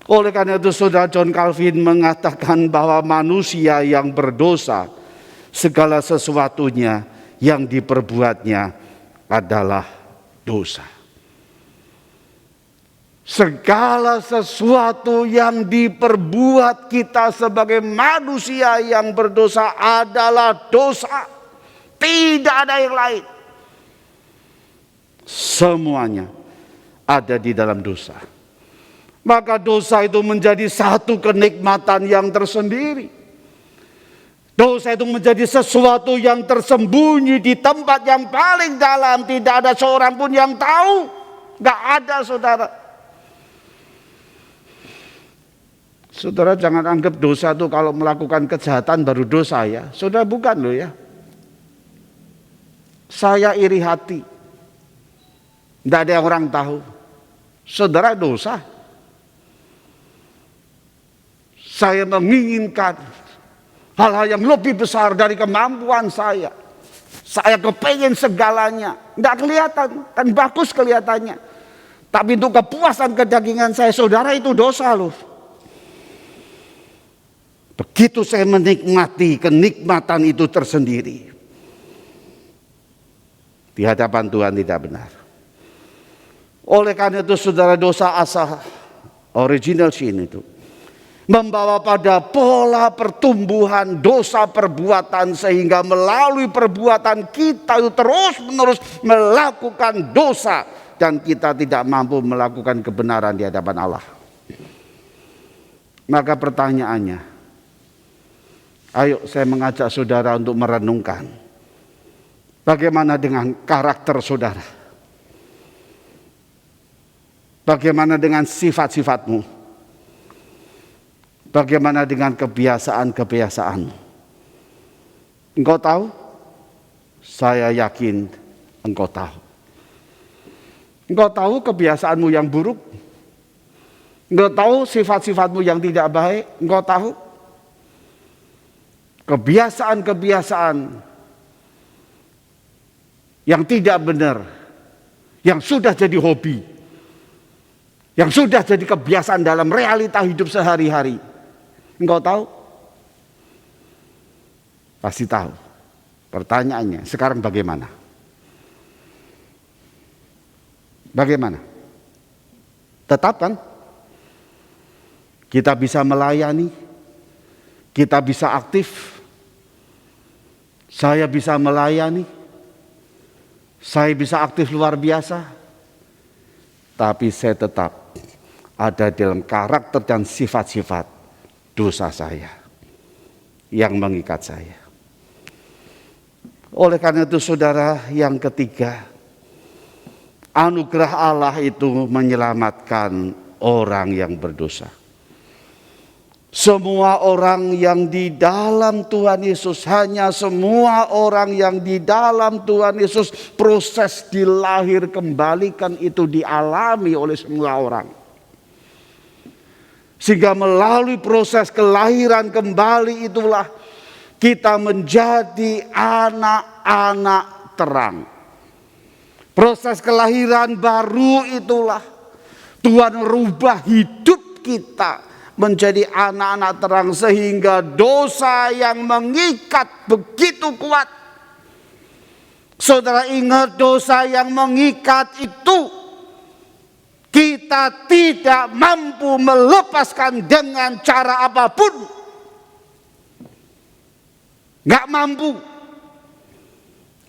[SPEAKER 3] Oleh karena itu saudara, John Calvin mengatakan bahwa manusia yang berdosa, segala sesuatunya yang diperbuatnya adalah dosa. Segala sesuatu yang diperbuat kita sebagai manusia yang berdosa adalah dosa. Tidak ada yang lain. Semuanya ada di dalam dosa. Maka dosa itu menjadi satu kenikmatan yang tersendiri. Dosa itu menjadi sesuatu yang tersembunyi di tempat yang paling dalam. Tidak ada seorang pun yang tahu. Gak ada, saudara. Saudara jangan anggap dosa itu kalau melakukan kejahatan baru dosa ya. Saudara bukan loh ya. Saya iri hati. Tidak ada yang orang tahu. Saudara dosa. Saya menginginkan hal-hal yang lebih besar dari kemampuan saya. Saya kepengen segalanya. Tidak kelihatan. Kan bagus kelihatannya. Tapi untuk kepuasan kedagingan saya, saudara, itu dosa loh. Begitu saya menikmati kenikmatan itu tersendiri, di hadapan Tuhan tidak benar. Oleh karena itu saudara, dosa asal original sin itu membawa pada pola pertumbuhan dosa perbuatan, sehingga melalui perbuatan kita itu terus menerus melakukan dosa dan kita tidak mampu melakukan kebenaran di hadapan Allah. Maka pertanyaannya, ayo saya mengajak saudara untuk merenungkan, bagaimana dengan karakter saudara? Bagaimana dengan sifat-sifatmu? Bagaimana dengan kebiasaan-kebiasaanmu? Engkau tahu? Saya yakin engkau tahu. Engkau tahu kebiasaanmu yang buruk? Engkau tahu sifat-sifatmu yang tidak baik? Engkau tahu? Kebiasaan-kebiasaan yang tidak benar, yang sudah jadi hobi, yang sudah jadi kebiasaan dalam realita hidup sehari-hari. Engkau tahu? Pasti tahu. Pertanyaannya, sekarang bagaimana? Bagaimana? Tetap kan? Kita bisa melayani, kita bisa aktif, saya bisa melayani, saya bisa aktif luar biasa, tapi saya tetap ada dalam karakter dan sifat-sifat dosa saya yang mengikat saya. Oleh karena itu saudara, yang ketiga, anugerah Allah itu menyelamatkan orang yang berdosa. Semua orang yang di dalam Tuhan Yesus, hanya semua orang yang di dalam Tuhan Yesus, proses dilahir kembalikan itu dialami oleh semua orang. Sehingga melalui proses kelahiran kembali itulah kita menjadi anak-anak terang. Proses kelahiran baru itulah Tuhan merubah hidup kita menjadi anak-anak terang, sehingga dosa yang mengikat begitu kuat. Saudara ingat, dosa yang mengikat itu kita tidak mampu melepaskan dengan cara apapun. Gak mampu.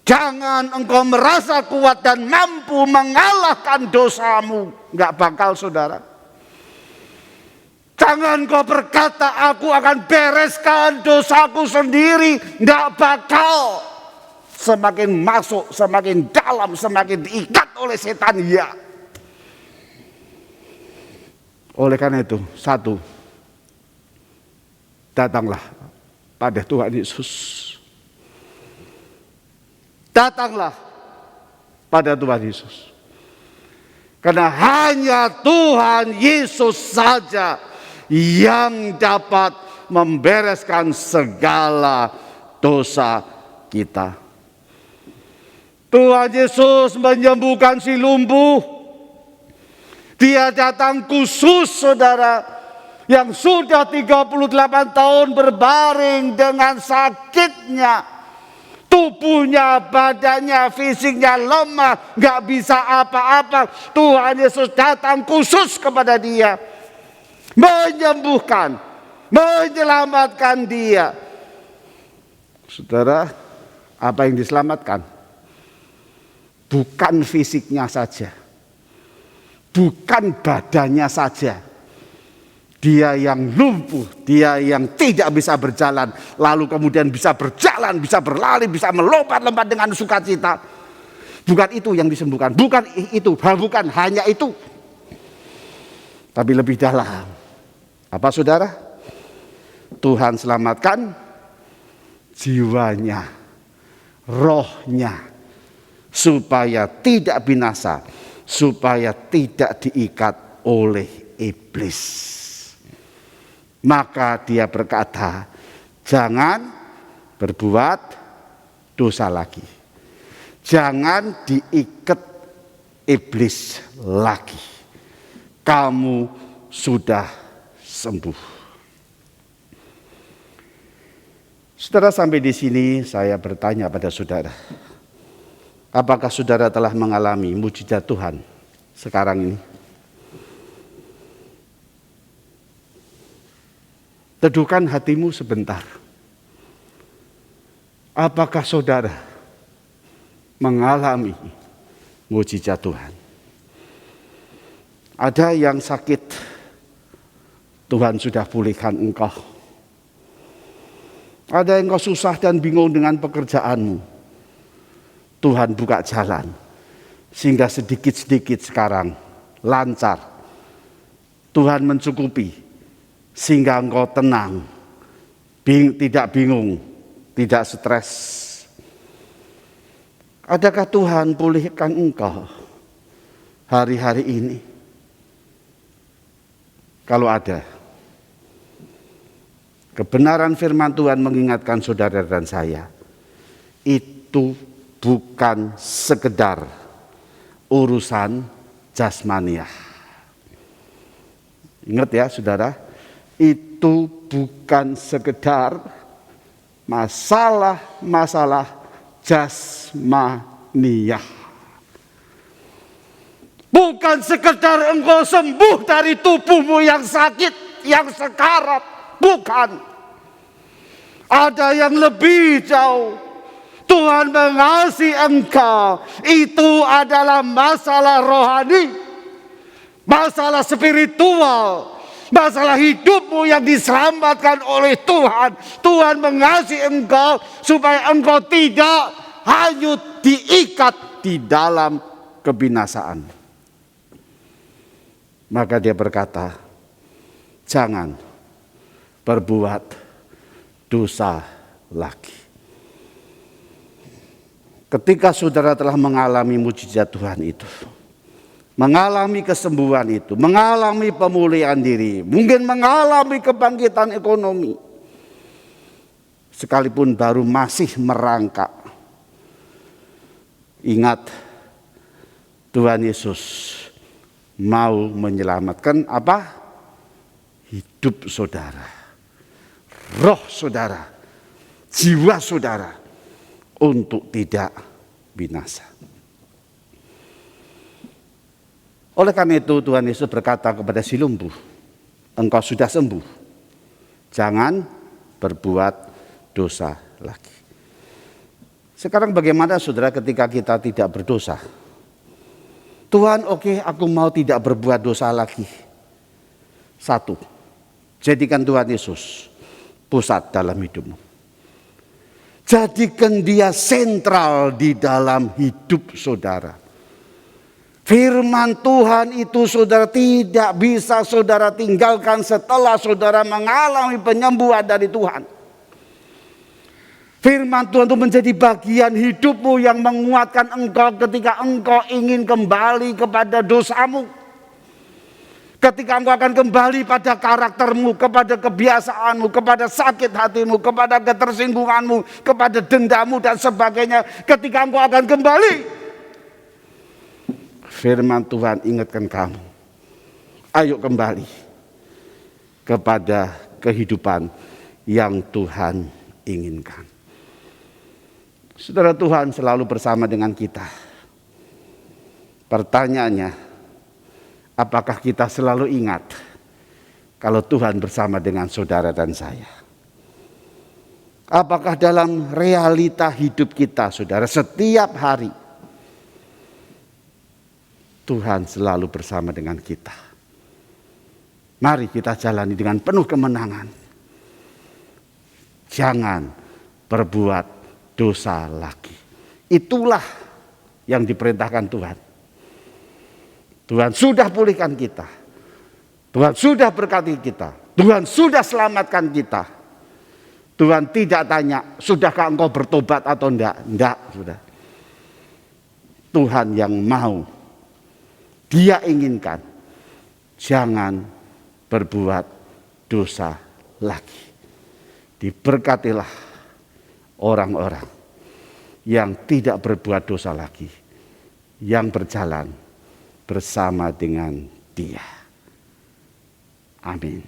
[SPEAKER 3] Jangan engkau merasa kuat dan mampu mengalahkan dosamu. Gak bakal saudara. Jangan kau berkata, aku akan bereskan dosaku sendiri. Tidak bakal. Semakin masuk, semakin dalam, semakin diikat oleh setan. Ya. Oleh karena itu, satu, datanglah pada Tuhan Yesus. Datanglah pada Tuhan Yesus. Karena hanya Tuhan Yesus saja yang dapat membereskan segala dosa kita. Tuhan Yesus menyembuhkan si lumpuh. Dia datang khusus saudara, yang sudah 38 tahun berbaring dengan sakitnya. Tubuhnya, badannya, fisiknya lemah, gak bisa apa-apa. Tuhan Yesus datang khusus kepada dia, menyembuhkan, menyelamatkan dia. Saudara, apa yang diselamatkan? Bukan fisiknya saja, bukan badannya saja. Dia yang lumpuh, dia yang tidak bisa berjalan, lalu kemudian bisa berjalan, bisa berlari, bisa melompat-lompat dengan sukacita. Bukan itu yang disembuhkan, bukan itu, bukan hanya itu. Tapi lebih dalam. Apa saudara? Tuhan selamatkan jiwanya, rohnya, supaya tidak binasa, supaya tidak diikat oleh iblis. Maka dia berkata, jangan berbuat dosa lagi. Jangan diikat iblis lagi. Kamu sudah sembuh. Saudara, sampai di sini saya bertanya pada saudara, apakah saudara telah mengalami mujizat Tuhan sekarang ini? Teduhkan hatimu sebentar. Apakah saudara mengalami mujizat Tuhan? Ada yang sakit Tuhan sudah pulihkan engkau. Ada yang kau susah dan bingung dengan pekerjaanmu. Tuhan buka jalan. Sehingga sedikit-sedikit sekarang lancar. Tuhan mencukupi. Sehingga engkau tenang. Tidak bingung. Tidak stres. Adakah Tuhan pulihkan engkau hari-hari ini? Kalau ada, kebenaran firman Tuhan mengingatkan saudara dan saya, itu bukan sekedar urusan jasmaniah. Ingat ya saudara, itu bukan sekedar masalah jasmaniah. Bukan sekedar engkau sembuh dari tubuhmu yang sakit, yang sekarat. Bukan. Ada yang lebih jauh. Tuhan mengasihi engkau. Itu adalah masalah rohani. Masalah spiritual. Masalah hidupmu yang diselamatkan oleh Tuhan. Tuhan mengasihi engkau supaya engkau tidak hanyut diikat di dalam kebinasaan. Maka dia berkata, jangan berbuat dosa lagi. Ketika saudara telah mengalami mujizat Tuhan itu, mengalami kesembuhan itu, mengalami pemulihan diri, mungkin mengalami kebangkitan ekonomi, sekalipun baru masih merangkak, ingat Tuhan Yesus mau menyelamatkan apa? Hidup saudara, roh saudara, jiwa saudara untuk tidak binasa. Oleh karena itu Tuhan Yesus berkata kepada si lumpuh, engkau sudah sembuh, jangan berbuat dosa lagi. Sekarang bagaimana saudara ketika kita tidak berdosa? Tuhan, oke, aku mau tidak berbuat dosa lagi. Satu, jadikan Tuhan Yesus pusat dalam hidupmu. Jadikan dia sentral di dalam hidup saudara. Firman Tuhan itu saudara tidak bisa saudara tinggalkan setelah saudara mengalami penyembuhan dari Tuhan. Firman Tuhan itu menjadi bagian hidupmu yang menguatkan engkau ketika engkau ingin kembali kepada dosamu. Ketika engkau akan kembali pada karaktermu, kepada kebiasaanmu, kepada sakit hatimu, kepada ketersinggunganmu, kepada dendamu dan sebagainya. Ketika engkau akan kembali, firman Tuhan ingatkan kamu. Ayo kembali kepada kehidupan yang Tuhan inginkan. Saudara, Tuhan selalu bersama dengan kita. Pertanyaannya, apakah kita selalu ingat kalau Tuhan bersama dengan saudara dan saya? Apakah dalam realita hidup kita, saudara, setiap hari Tuhan selalu bersama dengan kita? Mari kita jalani dengan penuh kemenangan. Jangan berbuat dosa lagi. Itulah yang diperintahkan Tuhan. Tuhan sudah pulihkan kita. Tuhan sudah berkati kita. Tuhan sudah selamatkan kita. Tuhan tidak tanya, sudahkah engkau bertobat atau enggak? Enggak, sudah. Tuhan yang mau. Dia inginkan. Jangan berbuat dosa lagi. Diberkatilah orang-orang yang tidak berbuat dosa lagi, yang berjalan bersama dengan Dia. Amin.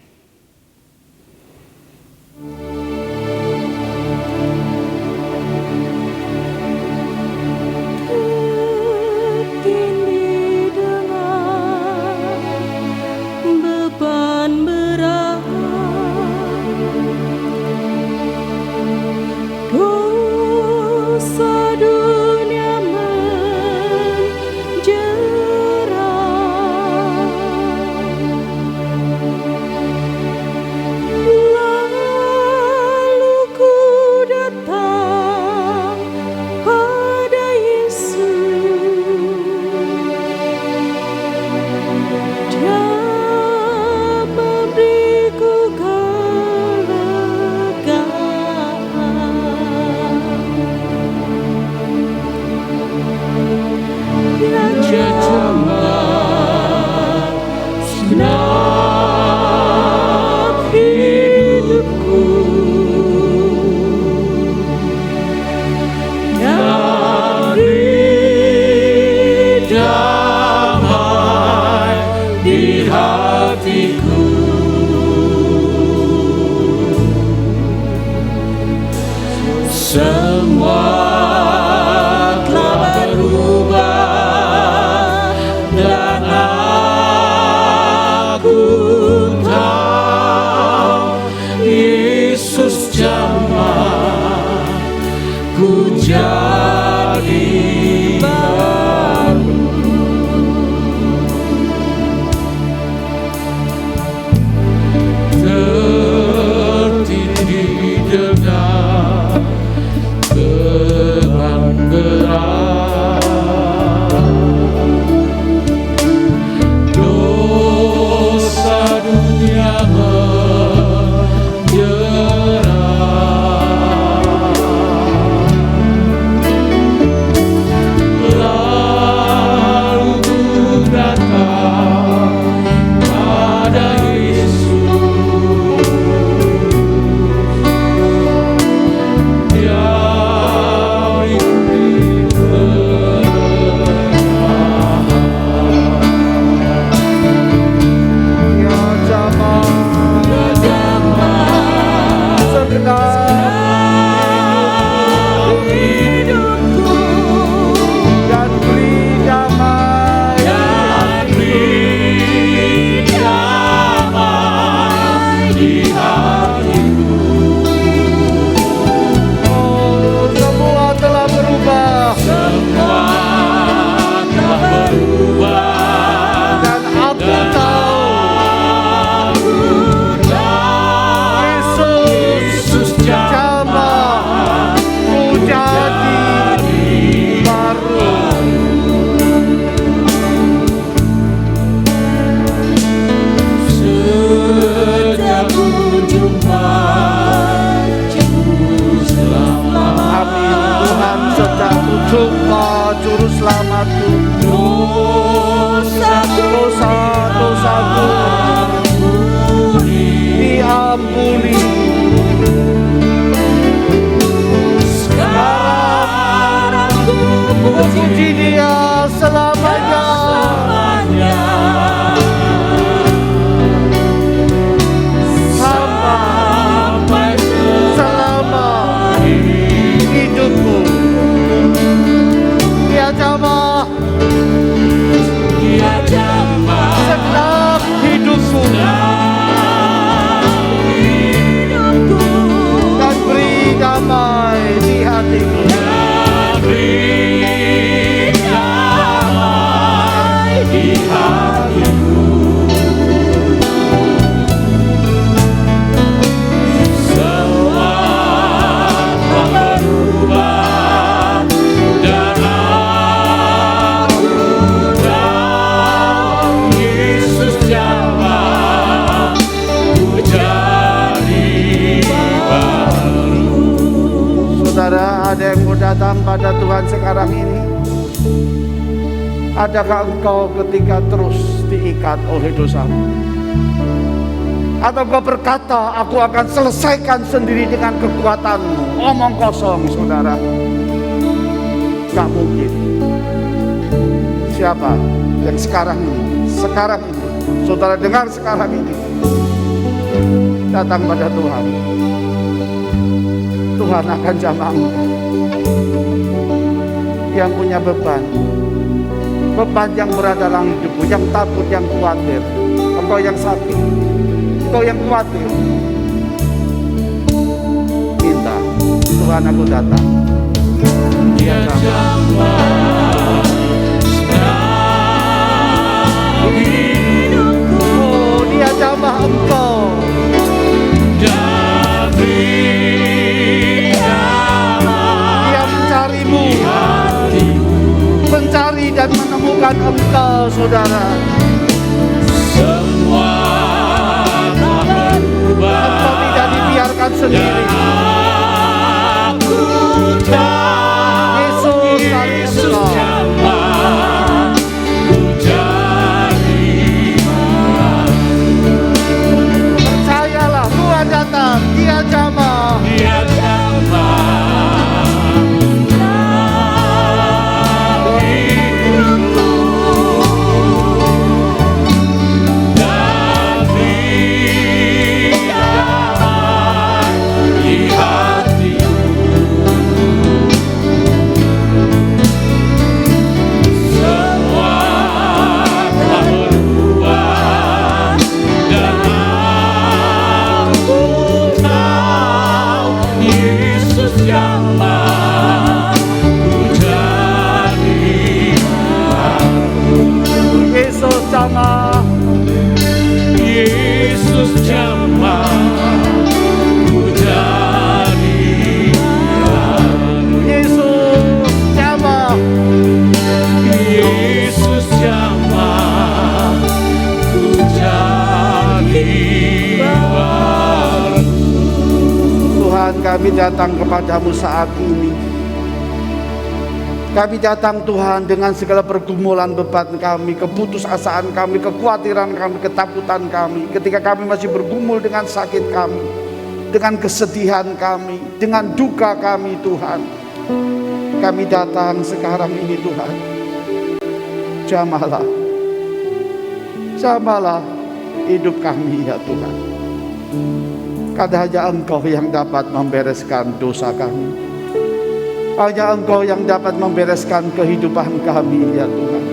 [SPEAKER 3] Juru Selamatku. Dosa-dosaku diampuni.
[SPEAKER 2] Sekarang ku
[SPEAKER 3] Puji Dia selamanya.
[SPEAKER 2] sampai
[SPEAKER 3] Selama hidupku. Dia jamah
[SPEAKER 2] Dia jamah
[SPEAKER 3] segenap hidupku dan beri damai di hatiku.
[SPEAKER 2] beri damai di hatiku. Semua telah berubah dan aku tahu Yesus jamah ku jadi baru.
[SPEAKER 3] Saudara, ada yang mau datang pada Tuhan sekarang ini? Adakah engkau ketika terus diikat oleh dosamu? Atau engkau berkata, aku akan selesaikan sendiri dengan kekuatanmu? Omong kosong, saudara. Gak mungkin. Siapa yang sekarang ini, saudara dengar sekarang ini, datang pada Tuhan, Tuhan akan jamah engkau. Yang punya beban yang berada dalam hidupmu, yang takut, yang khawatir, engkau yang sakit, engkau yang khawatir, minta, Tuhan, aku datang. Dia jamah. Oh, Dia jamah engkau. Dia mencarimu, mencari dan menemukan engkau, saudara.
[SPEAKER 2] Semua telah berubah.
[SPEAKER 3] Engkau tidak dibiarkan sendiri.
[SPEAKER 2] Aku tahu
[SPEAKER 3] Yesus cari engkau.
[SPEAKER 2] jamah ku jadi
[SPEAKER 3] Percayalah, Tuhan datang. Dia jamah.
[SPEAKER 2] Dia jamah hidupku dan beri damai di hatiku. Semua telah berubah dan aku tahu Yesus jamah ku jadi baru.
[SPEAKER 3] Yesus jamah.
[SPEAKER 2] Yesus jamah ku jadi baru.
[SPEAKER 3] Yesus jamah.
[SPEAKER 2] Yesus jamah ku jadi baru.
[SPEAKER 3] Tuhan, kami datang kepadamu saat ini. Kami datang, Tuhan, dengan segala pergumulan beban kami, keputusasaan kami, kekhawatiran kami, ketakutan kami. Ketika kami masih bergumul dengan sakit kami, dengan kesedihan kami, dengan duka kami, Tuhan. Kami datang sekarang ini, Tuhan. Jamahlah. Jamahlah hidup kami, ya Tuhan. Karena hanya Engkau yang dapat membereskan dosa kami. Hanya Engkau yang dapat membereskan kehidupan kami, ya Tuhan.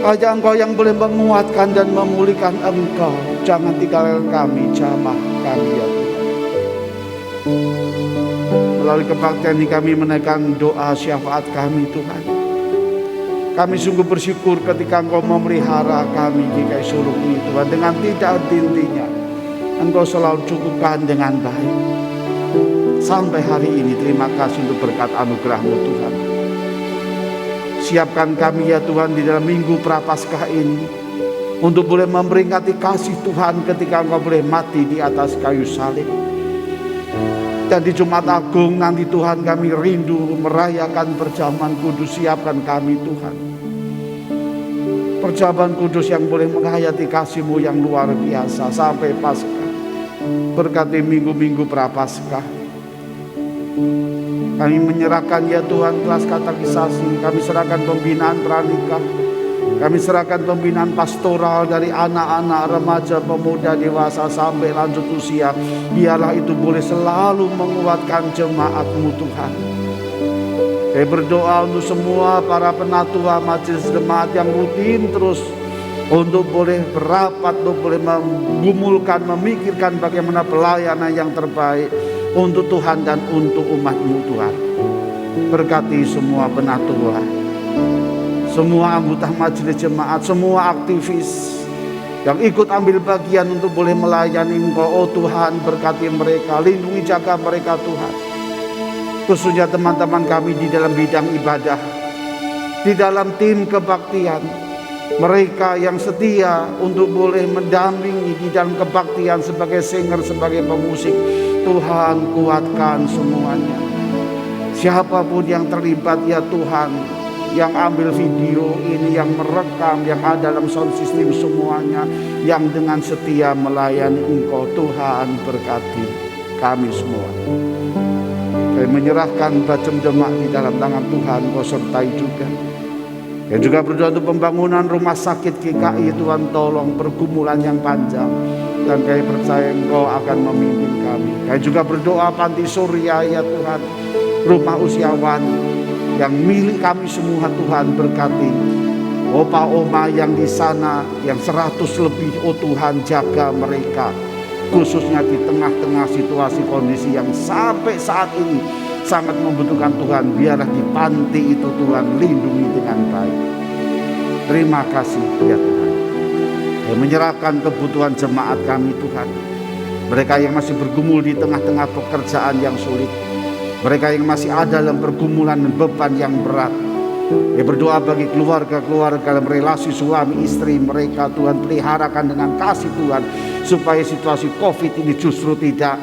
[SPEAKER 3] Hanya Engkau yang boleh menguatkan dan memulihkan. Engkau jangan tinggalkan kami, jamah kami, ya Tuhan. Melalui kebaktian ini kami menaikkan doa syafaat kami, Tuhan. Kami sungguh bersyukur ketika Engkau memelihara kami di kayu suluk ini, Tuhan. Dengan tidak henti-hentinya Engkau selalu cukupkan dengan baik. Sampai hari ini terima kasih untuk berkat anugerah-Mu, Tuhan. Siapkan kami, ya Tuhan, di dalam minggu Prapaskah ini untuk boleh memperingati kasih Tuhan ketika Engkau boleh mati di atas kayu salib. Dan di Jumat Agung nanti Tuhan, kami rindu merayakan perjamuan kudus. Siapkan kami Tuhan, perjamuan kudus yang boleh menghayati kasih-Mu yang luar biasa sampai Paskah. Berkati minggu-minggu prapaskah. Kami menyerahkan ya Tuhan kelas katekisasi, kami serahkan pembinaan pranikah, kami serahkan pembinaan pastoral dari anak-anak, remaja, pemuda, dewasa sampai lanjut usia. Biarlah itu boleh selalu menguatkan jemaat-Mu Tuhan. Saya berdoa untuk semua para penatua majelis jemaat yang rutin terus untuk boleh berapat, untuk boleh menggumulkan, memikirkan bagaimana pelayanan yang terbaik untuk Tuhan dan untuk umat-Mu Tuhan. Berkati semua penatua, semua anggota majelis jemaat, semua aktivis yang ikut ambil bagian untuk boleh melayani Engkau. Oh Tuhan, berkati mereka, lindungi, jaga mereka Tuhan. Khususnya teman-teman kami di dalam bidang ibadah, di dalam tim kebaktian, mereka yang setia untuk boleh mendampingi di dalam kebaktian sebagai singer, sebagai pemusik. Tuhan, kuatkan semuanya. Siapapun yang terlibat ya Tuhan, yang ambil video ini, yang merekam, yang ada dalam sound system semuanya, yang dengan setia melayani Engkau. Tuhan, berkati kami semua. Saya menyerahkan bacem jemaat di dalam tangan Tuhan, Kau sertai juga. Saya juga berdoa untuk pembangunan rumah sakit GKI. Tuhan, tolong pergumulan yang panjang, dan saya percaya Engkau akan memimpin kami. Saya juga berdoa panti surya ya Tuhan, rumah usiawan yang milik kami semua. Tuhan, berkati opa oma yang di sana yang 100 lebih. Oh Tuhan, jaga mereka, khususnya di tengah-tengah situasi kondisi yang sampai saat ini sangat membutuhkan Tuhan. Biarlah di panti itu Tuhan lindungi dengan baik. Terima kasih ya Tuhan. Saya menyerahkan kebutuhan jemaat kami Tuhan, mereka yang masih bergumul di tengah-tengah pekerjaan yang sulit, mereka yang masih ada dalam pergumulan dan beban yang berat. Saya berdoa bagi keluarga-keluarga dalam relasi suami istri mereka. Tuhan, peliharakan dengan kasih Tuhan, supaya situasi COVID ini justru tidak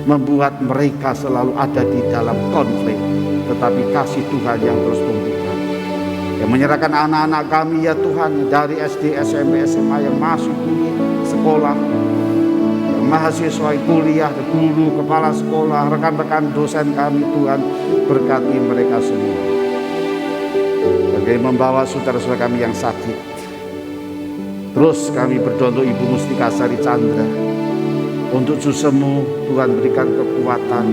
[SPEAKER 3] membuat mereka selalu ada di dalam konflik, tetapi kasih Tuhan yang terus tumbuhkan. Yang menyerahkan anak-anak kami ya Tuhan, dari SD, SMP, SMA yang masih kuliah sekolah, yang mahasiswa kuliah, guru, kepala sekolah, rekan-rekan dosen kami. Tuhan, berkati mereka semua. Bagi membawa saudara-saudara kami yang sakit, terus kami berdoa untuk Ibu Mustika Sari Chandra, untuk Susemu, Tuhan berikan kekuatan.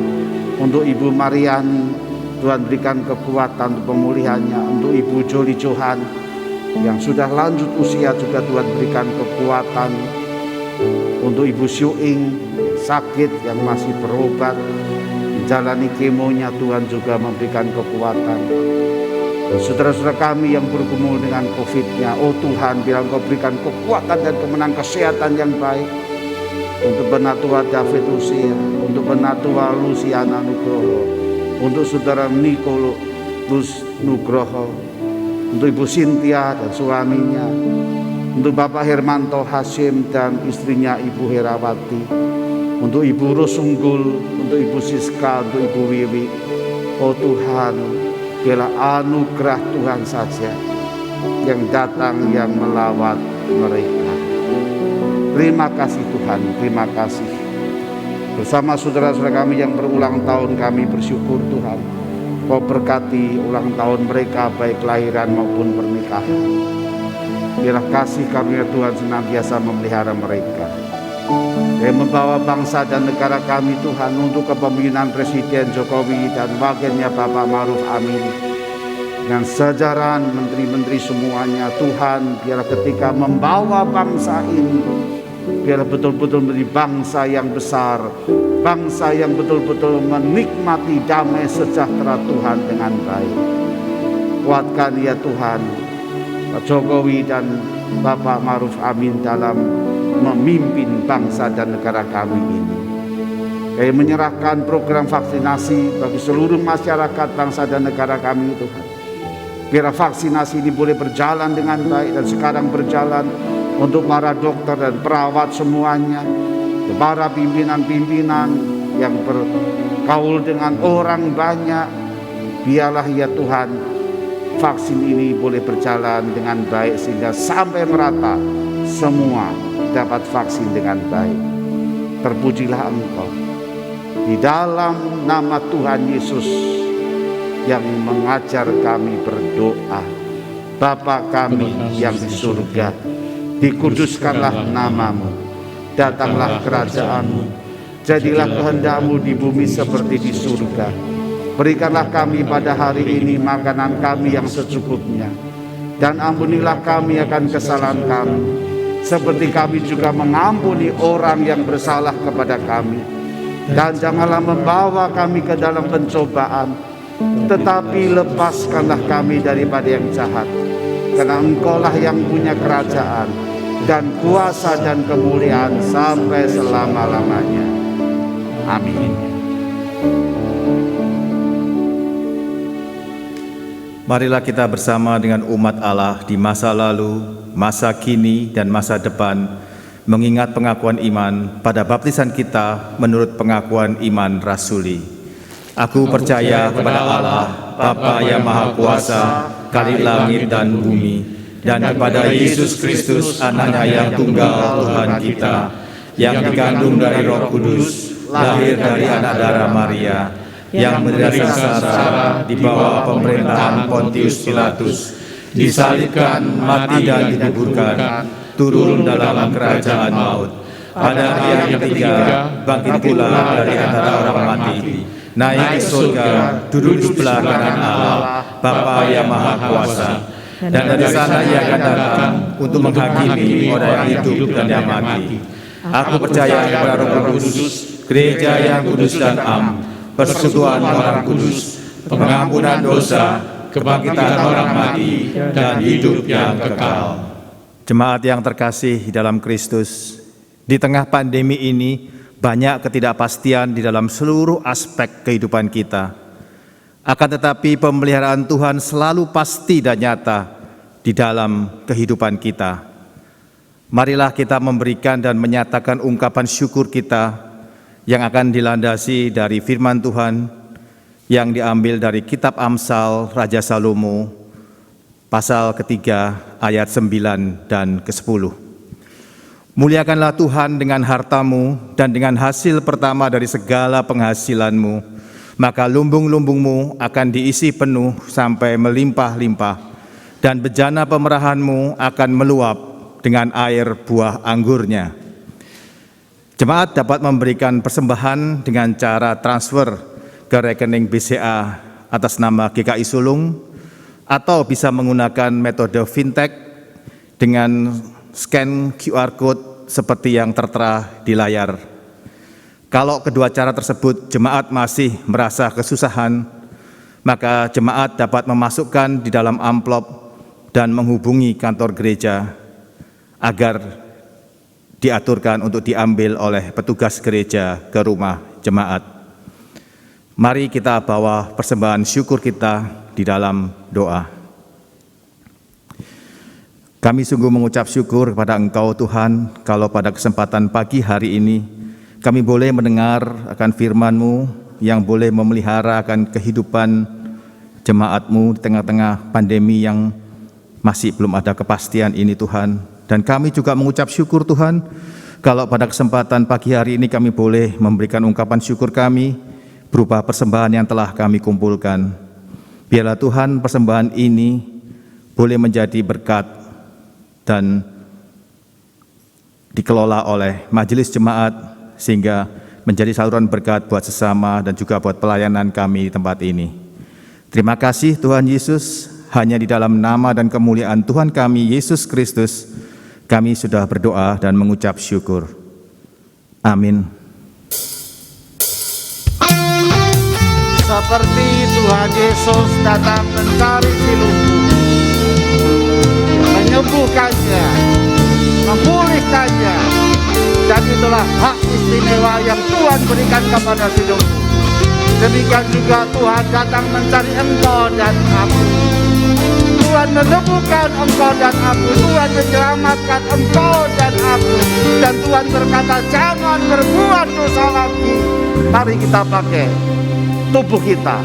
[SPEAKER 3] Untuk Ibu Mariani, Tuhan berikan kekuatan untuk pemulihannya. Untuk Ibu Joli Johan yang sudah lanjut usia juga Tuhan berikan kekuatan. Untuk Ibu Syuing sakit yang masih berobat, menjalani kemonya, Tuhan juga memberikan kekuatan. Saudara-saudara kami yang bergumul dengan COVID-nya, oh Tuhan, biar Engkau berikan kekuatan dan kemenangan kesehatan yang baik. Untuk Penatua David Lucia, untuk Penatua Luciana Nugroho, untuk Saudara Nikolus Nugroho, untuk Ibu Cynthia dan suaminya, untuk Bapak Hermanto Hasim dan istrinya Ibu Herawati, untuk Ibu Rosunggul, untuk Ibu Siska, untuk Ibu Wiwi. Oh Tuhan, biarlah anugerah Tuhan saja yang datang, yang melawat mereka. Terima kasih Tuhan, terima kasih. Bersama saudara-saudara kami yang berulang tahun, kami bersyukur Tuhan, Kau berkati ulang tahun mereka, baik kelahiran maupun pernikahan. Biarlah kasih karunia Tuhan senantiasa memelihara mereka. Yang membawa bangsa dan negara kami Tuhan untuk kepemimpinan Presiden Jokowi dan wakilnya Bapak Ma'ruf Amin, dengan sejajaran menteri-menteri semuanya. Tuhan, biarlah ketika membawa bangsa ini, biarlah betul-betul menjadi bangsa yang besar, bangsa yang betul-betul menikmati damai sejahtera Tuhan dengan baik. Kuatkan ya Tuhan Pak Jokowi dan Bapak Ma'ruf Amin dalam memimpin bangsa dan negara kami ini. Kami menyerahkan program vaksinasi bagi seluruh masyarakat bangsa dan negara kami Tuhan. Biar vaksinasi ini boleh berjalan dengan baik, dan sekarang berjalan. Untuk para dokter dan perawat semuanya, para pimpinan-pimpinan yang bergaul dengan orang banyak. Biarlah ya Tuhan, vaksin ini boleh berjalan dengan baik sehingga sampai merata semua dapat vaksin dengan baik. Terpujilah Engkau. Di dalam nama Tuhan Yesus yang mengajar kami berdoa. Bapa kami yang di surga, dikuduskanlah namamu, datanglah kerajaan-Mu, jadilah kehendak-Mu di bumi seperti di surga. Berikanlah kami pada hari ini makanan kami yang secukupnya, dan ampunilah kami akan kesalahan kami, seperti kami juga mengampuni orang yang bersalah kepada kami. Dan janganlah membawa kami ke dalam pencobaan, tetapi lepaskanlah kami daripada yang jahat. Karena Engkaulah yang punya kerajaan dan kuasa dan kemuliaan sampai selama-lamanya. Amin.
[SPEAKER 4] Marilah kita bersama dengan umat Allah di masa lalu, masa kini, dan masa depan mengingat pengakuan iman pada baptisan kita menurut pengakuan iman rasuli. Aku percaya kepada Allah, Bapa yang Maha Kuasa, Kali langit dan bumi, dan kepada Yesus Kristus, Anaknya yang tunggal Tuhan kita, yang dikandung dari Roh Kudus, lahir dari anak darah Maria, yang menderita sengsara di bawah pemerintahan Pontius Pilatus, disalibkan, mati dan dikuburkan, turun dalam kerajaan maut. Pada hari yang ketiga, bangkit pula dari antara orang mati, naik ke surga, duduk di sebelah kanan Allah, Bapa yang Maha Kuasa. Dan dari sana Ia akan datang untuk menghakimi orang yang hidup dan yang mati. Aku percaya kepada Roh Kudus, gereja yang kudus dan am, persekutuan orang kudus, pengampunan dosa, kebangkitan orang mati, dan hidup yang kekal. Jemaat yang terkasih di dalam Kristus, di tengah pandemi ini banyak ketidakpastian di dalam seluruh aspek kehidupan kita. Akan tetapi pemeliharaan Tuhan selalu pasti dan nyata di dalam kehidupan kita. Marilah kita memberikan dan menyatakan ungkapan syukur kita yang akan dilandasi dari firman Tuhan yang diambil dari kitab Amsal Raja Salomo pasal ketiga ayat 9 dan ke-10. Muliakanlah Tuhan dengan hartamu dan dengan hasil pertama dari segala penghasilanmu, maka lumbung-lumbungmu akan diisi penuh sampai melimpah-limpah, dan bejana pemerahanmu akan meluap dengan air buah anggurnya. Jemaat dapat memberikan persembahan dengan cara transfer ke rekening BCA atas nama GKI Sulung, atau bisa menggunakan metode fintech dengan scan QR Code seperti yang tertera di layar. Kalau kedua cara tersebut jemaat masih merasa kesusahan, maka jemaat dapat memasukkan di dalam amplop dan menghubungi kantor gereja agar diaturkan untuk diambil oleh petugas gereja ke rumah jemaat. Mari kita bawa persembahan syukur kita di dalam doa. Kami sungguh mengucap syukur kepada Engkau Tuhan, kalau pada kesempatan pagi hari ini kami boleh mendengar akan firman-Mu yang boleh memelihara akan kehidupan jemaat-Mu di tengah-tengah pandemi yang masih belum ada kepastian ini Tuhan. Dan kami juga mengucap syukur Tuhan, kalau pada kesempatan pagi hari ini kami boleh memberikan ungkapan syukur kami berupa persembahan yang telah kami kumpulkan. Biarlah Tuhan persembahan ini boleh menjadi berkat dan dikelola oleh majelis jemaat, sehingga menjadi saluran berkat buat sesama dan juga buat pelayanan kami di tempat ini. Terima kasih Tuhan Yesus, hanya di dalam nama dan kemuliaan Tuhan kami Yesus Kristus, kami sudah berdoa dan mengucap syukur. Amin.
[SPEAKER 3] Seperti Tuhan Yesus datang mencari si lumpuh, menyembuhkannya, memulihkannya, dan itulah hak istimewa yang Tuhan berikan kepada si lumpuh. Demikian juga Tuhan datang mencari engkau dan aku. Tuhan menemukan engkau dan aku, Tuhan menyelamatkan engkau dan aku, dan Tuhan berkata, jangan berbuat dosa lagi. Mari kita pakai tubuh kita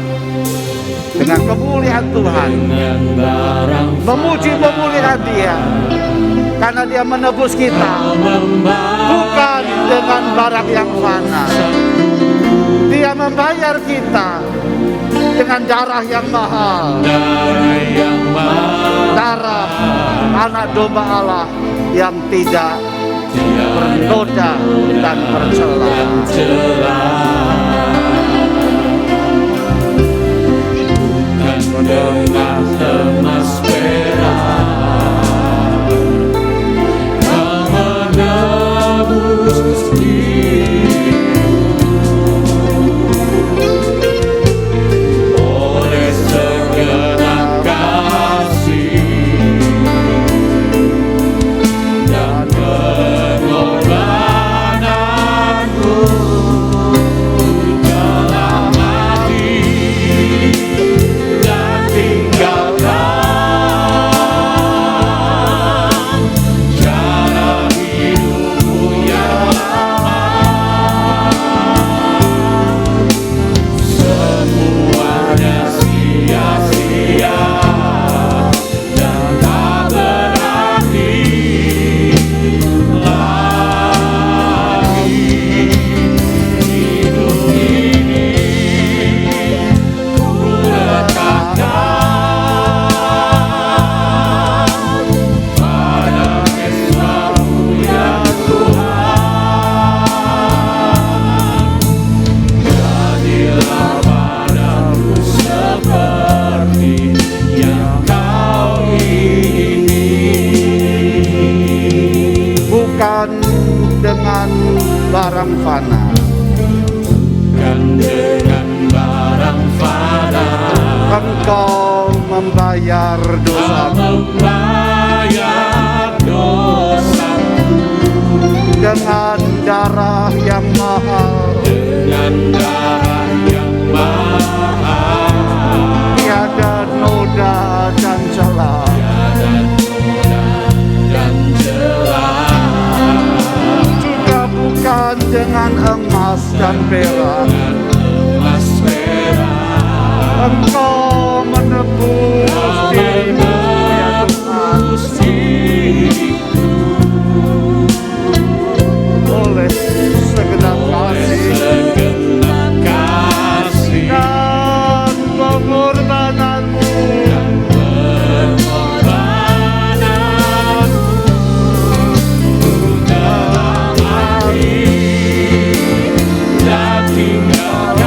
[SPEAKER 3] dengan kemuliaan Tuhan,
[SPEAKER 2] dengan barang
[SPEAKER 3] memuji pemulihan Dia, karena Dia menebus kita bukan dengan barang yang fana. Dia membayar kita dengan darah yang mahal,
[SPEAKER 2] darah yang mahal,
[SPEAKER 3] darah anak domba Allah yang tidak bernoda dan bercela.
[SPEAKER 2] Bukan dengan emas perak Kau menebus diriku oleh segenap kasih dan pengorbananmu. Ku telah mati dan tinggalkan cara hidupku yang lama. Semuanya sia-sia dan tak berarti lagi. Hidup ini ku letakkan pada Kristus ya Tuhan. Jadilah padaku seperti yang Kau ingini.
[SPEAKER 3] Bukan dengan barang fana,
[SPEAKER 2] Bukan dengan barang fana
[SPEAKER 3] Engkau membayar
[SPEAKER 2] Kau
[SPEAKER 3] dosaku
[SPEAKER 2] membayar dosaku
[SPEAKER 3] dengan darah yang mahal,
[SPEAKER 2] dengan darah yang mahal.
[SPEAKER 3] tiada noda dan celah.
[SPEAKER 2] Tiada noda dan celah.
[SPEAKER 3] Juga bukan dengan emas dan perak,
[SPEAKER 2] Dengan emas perak
[SPEAKER 3] Engkau menebus
[SPEAKER 2] Kau
[SPEAKER 3] dirimu ya Tuhan,
[SPEAKER 2] menebus diriku
[SPEAKER 3] oleh segenap
[SPEAKER 2] oleh
[SPEAKER 3] kasih
[SPEAKER 2] segenap kasih
[SPEAKER 3] dan pengorbananmu.
[SPEAKER 2] dan pengorbananmu. Ku telah mati dan tinggalkan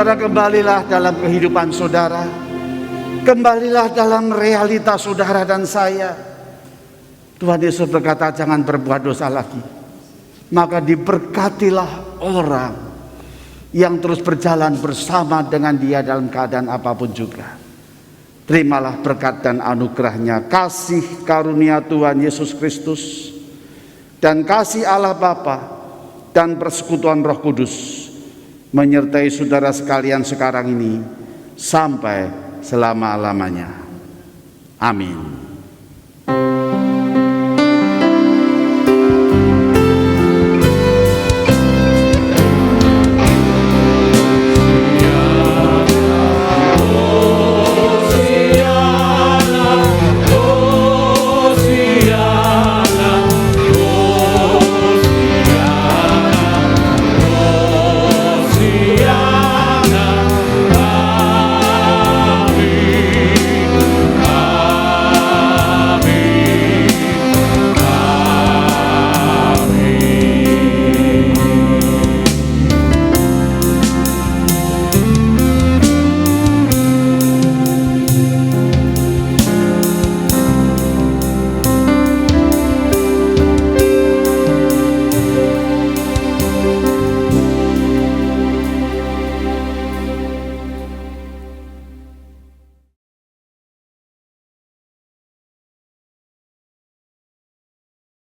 [SPEAKER 3] Saudara, kembalilah dalam kehidupan saudara. Kembalilah dalam realita saudara dan saya. Tuhan Yesus berkata, jangan berbuat dosa lagi. Maka diberkatilah orang yang terus berjalan bersama dengan dia dalam keadaan apapun juga. Terimalah berkat dan anugerahnya, kasih karunia Tuhan Yesus Kristus, dan kasih Allah Bapa dan persekutuan Roh Kudus menyertai saudara sekalian sekarang ini sampai selama-lamanya. Amin.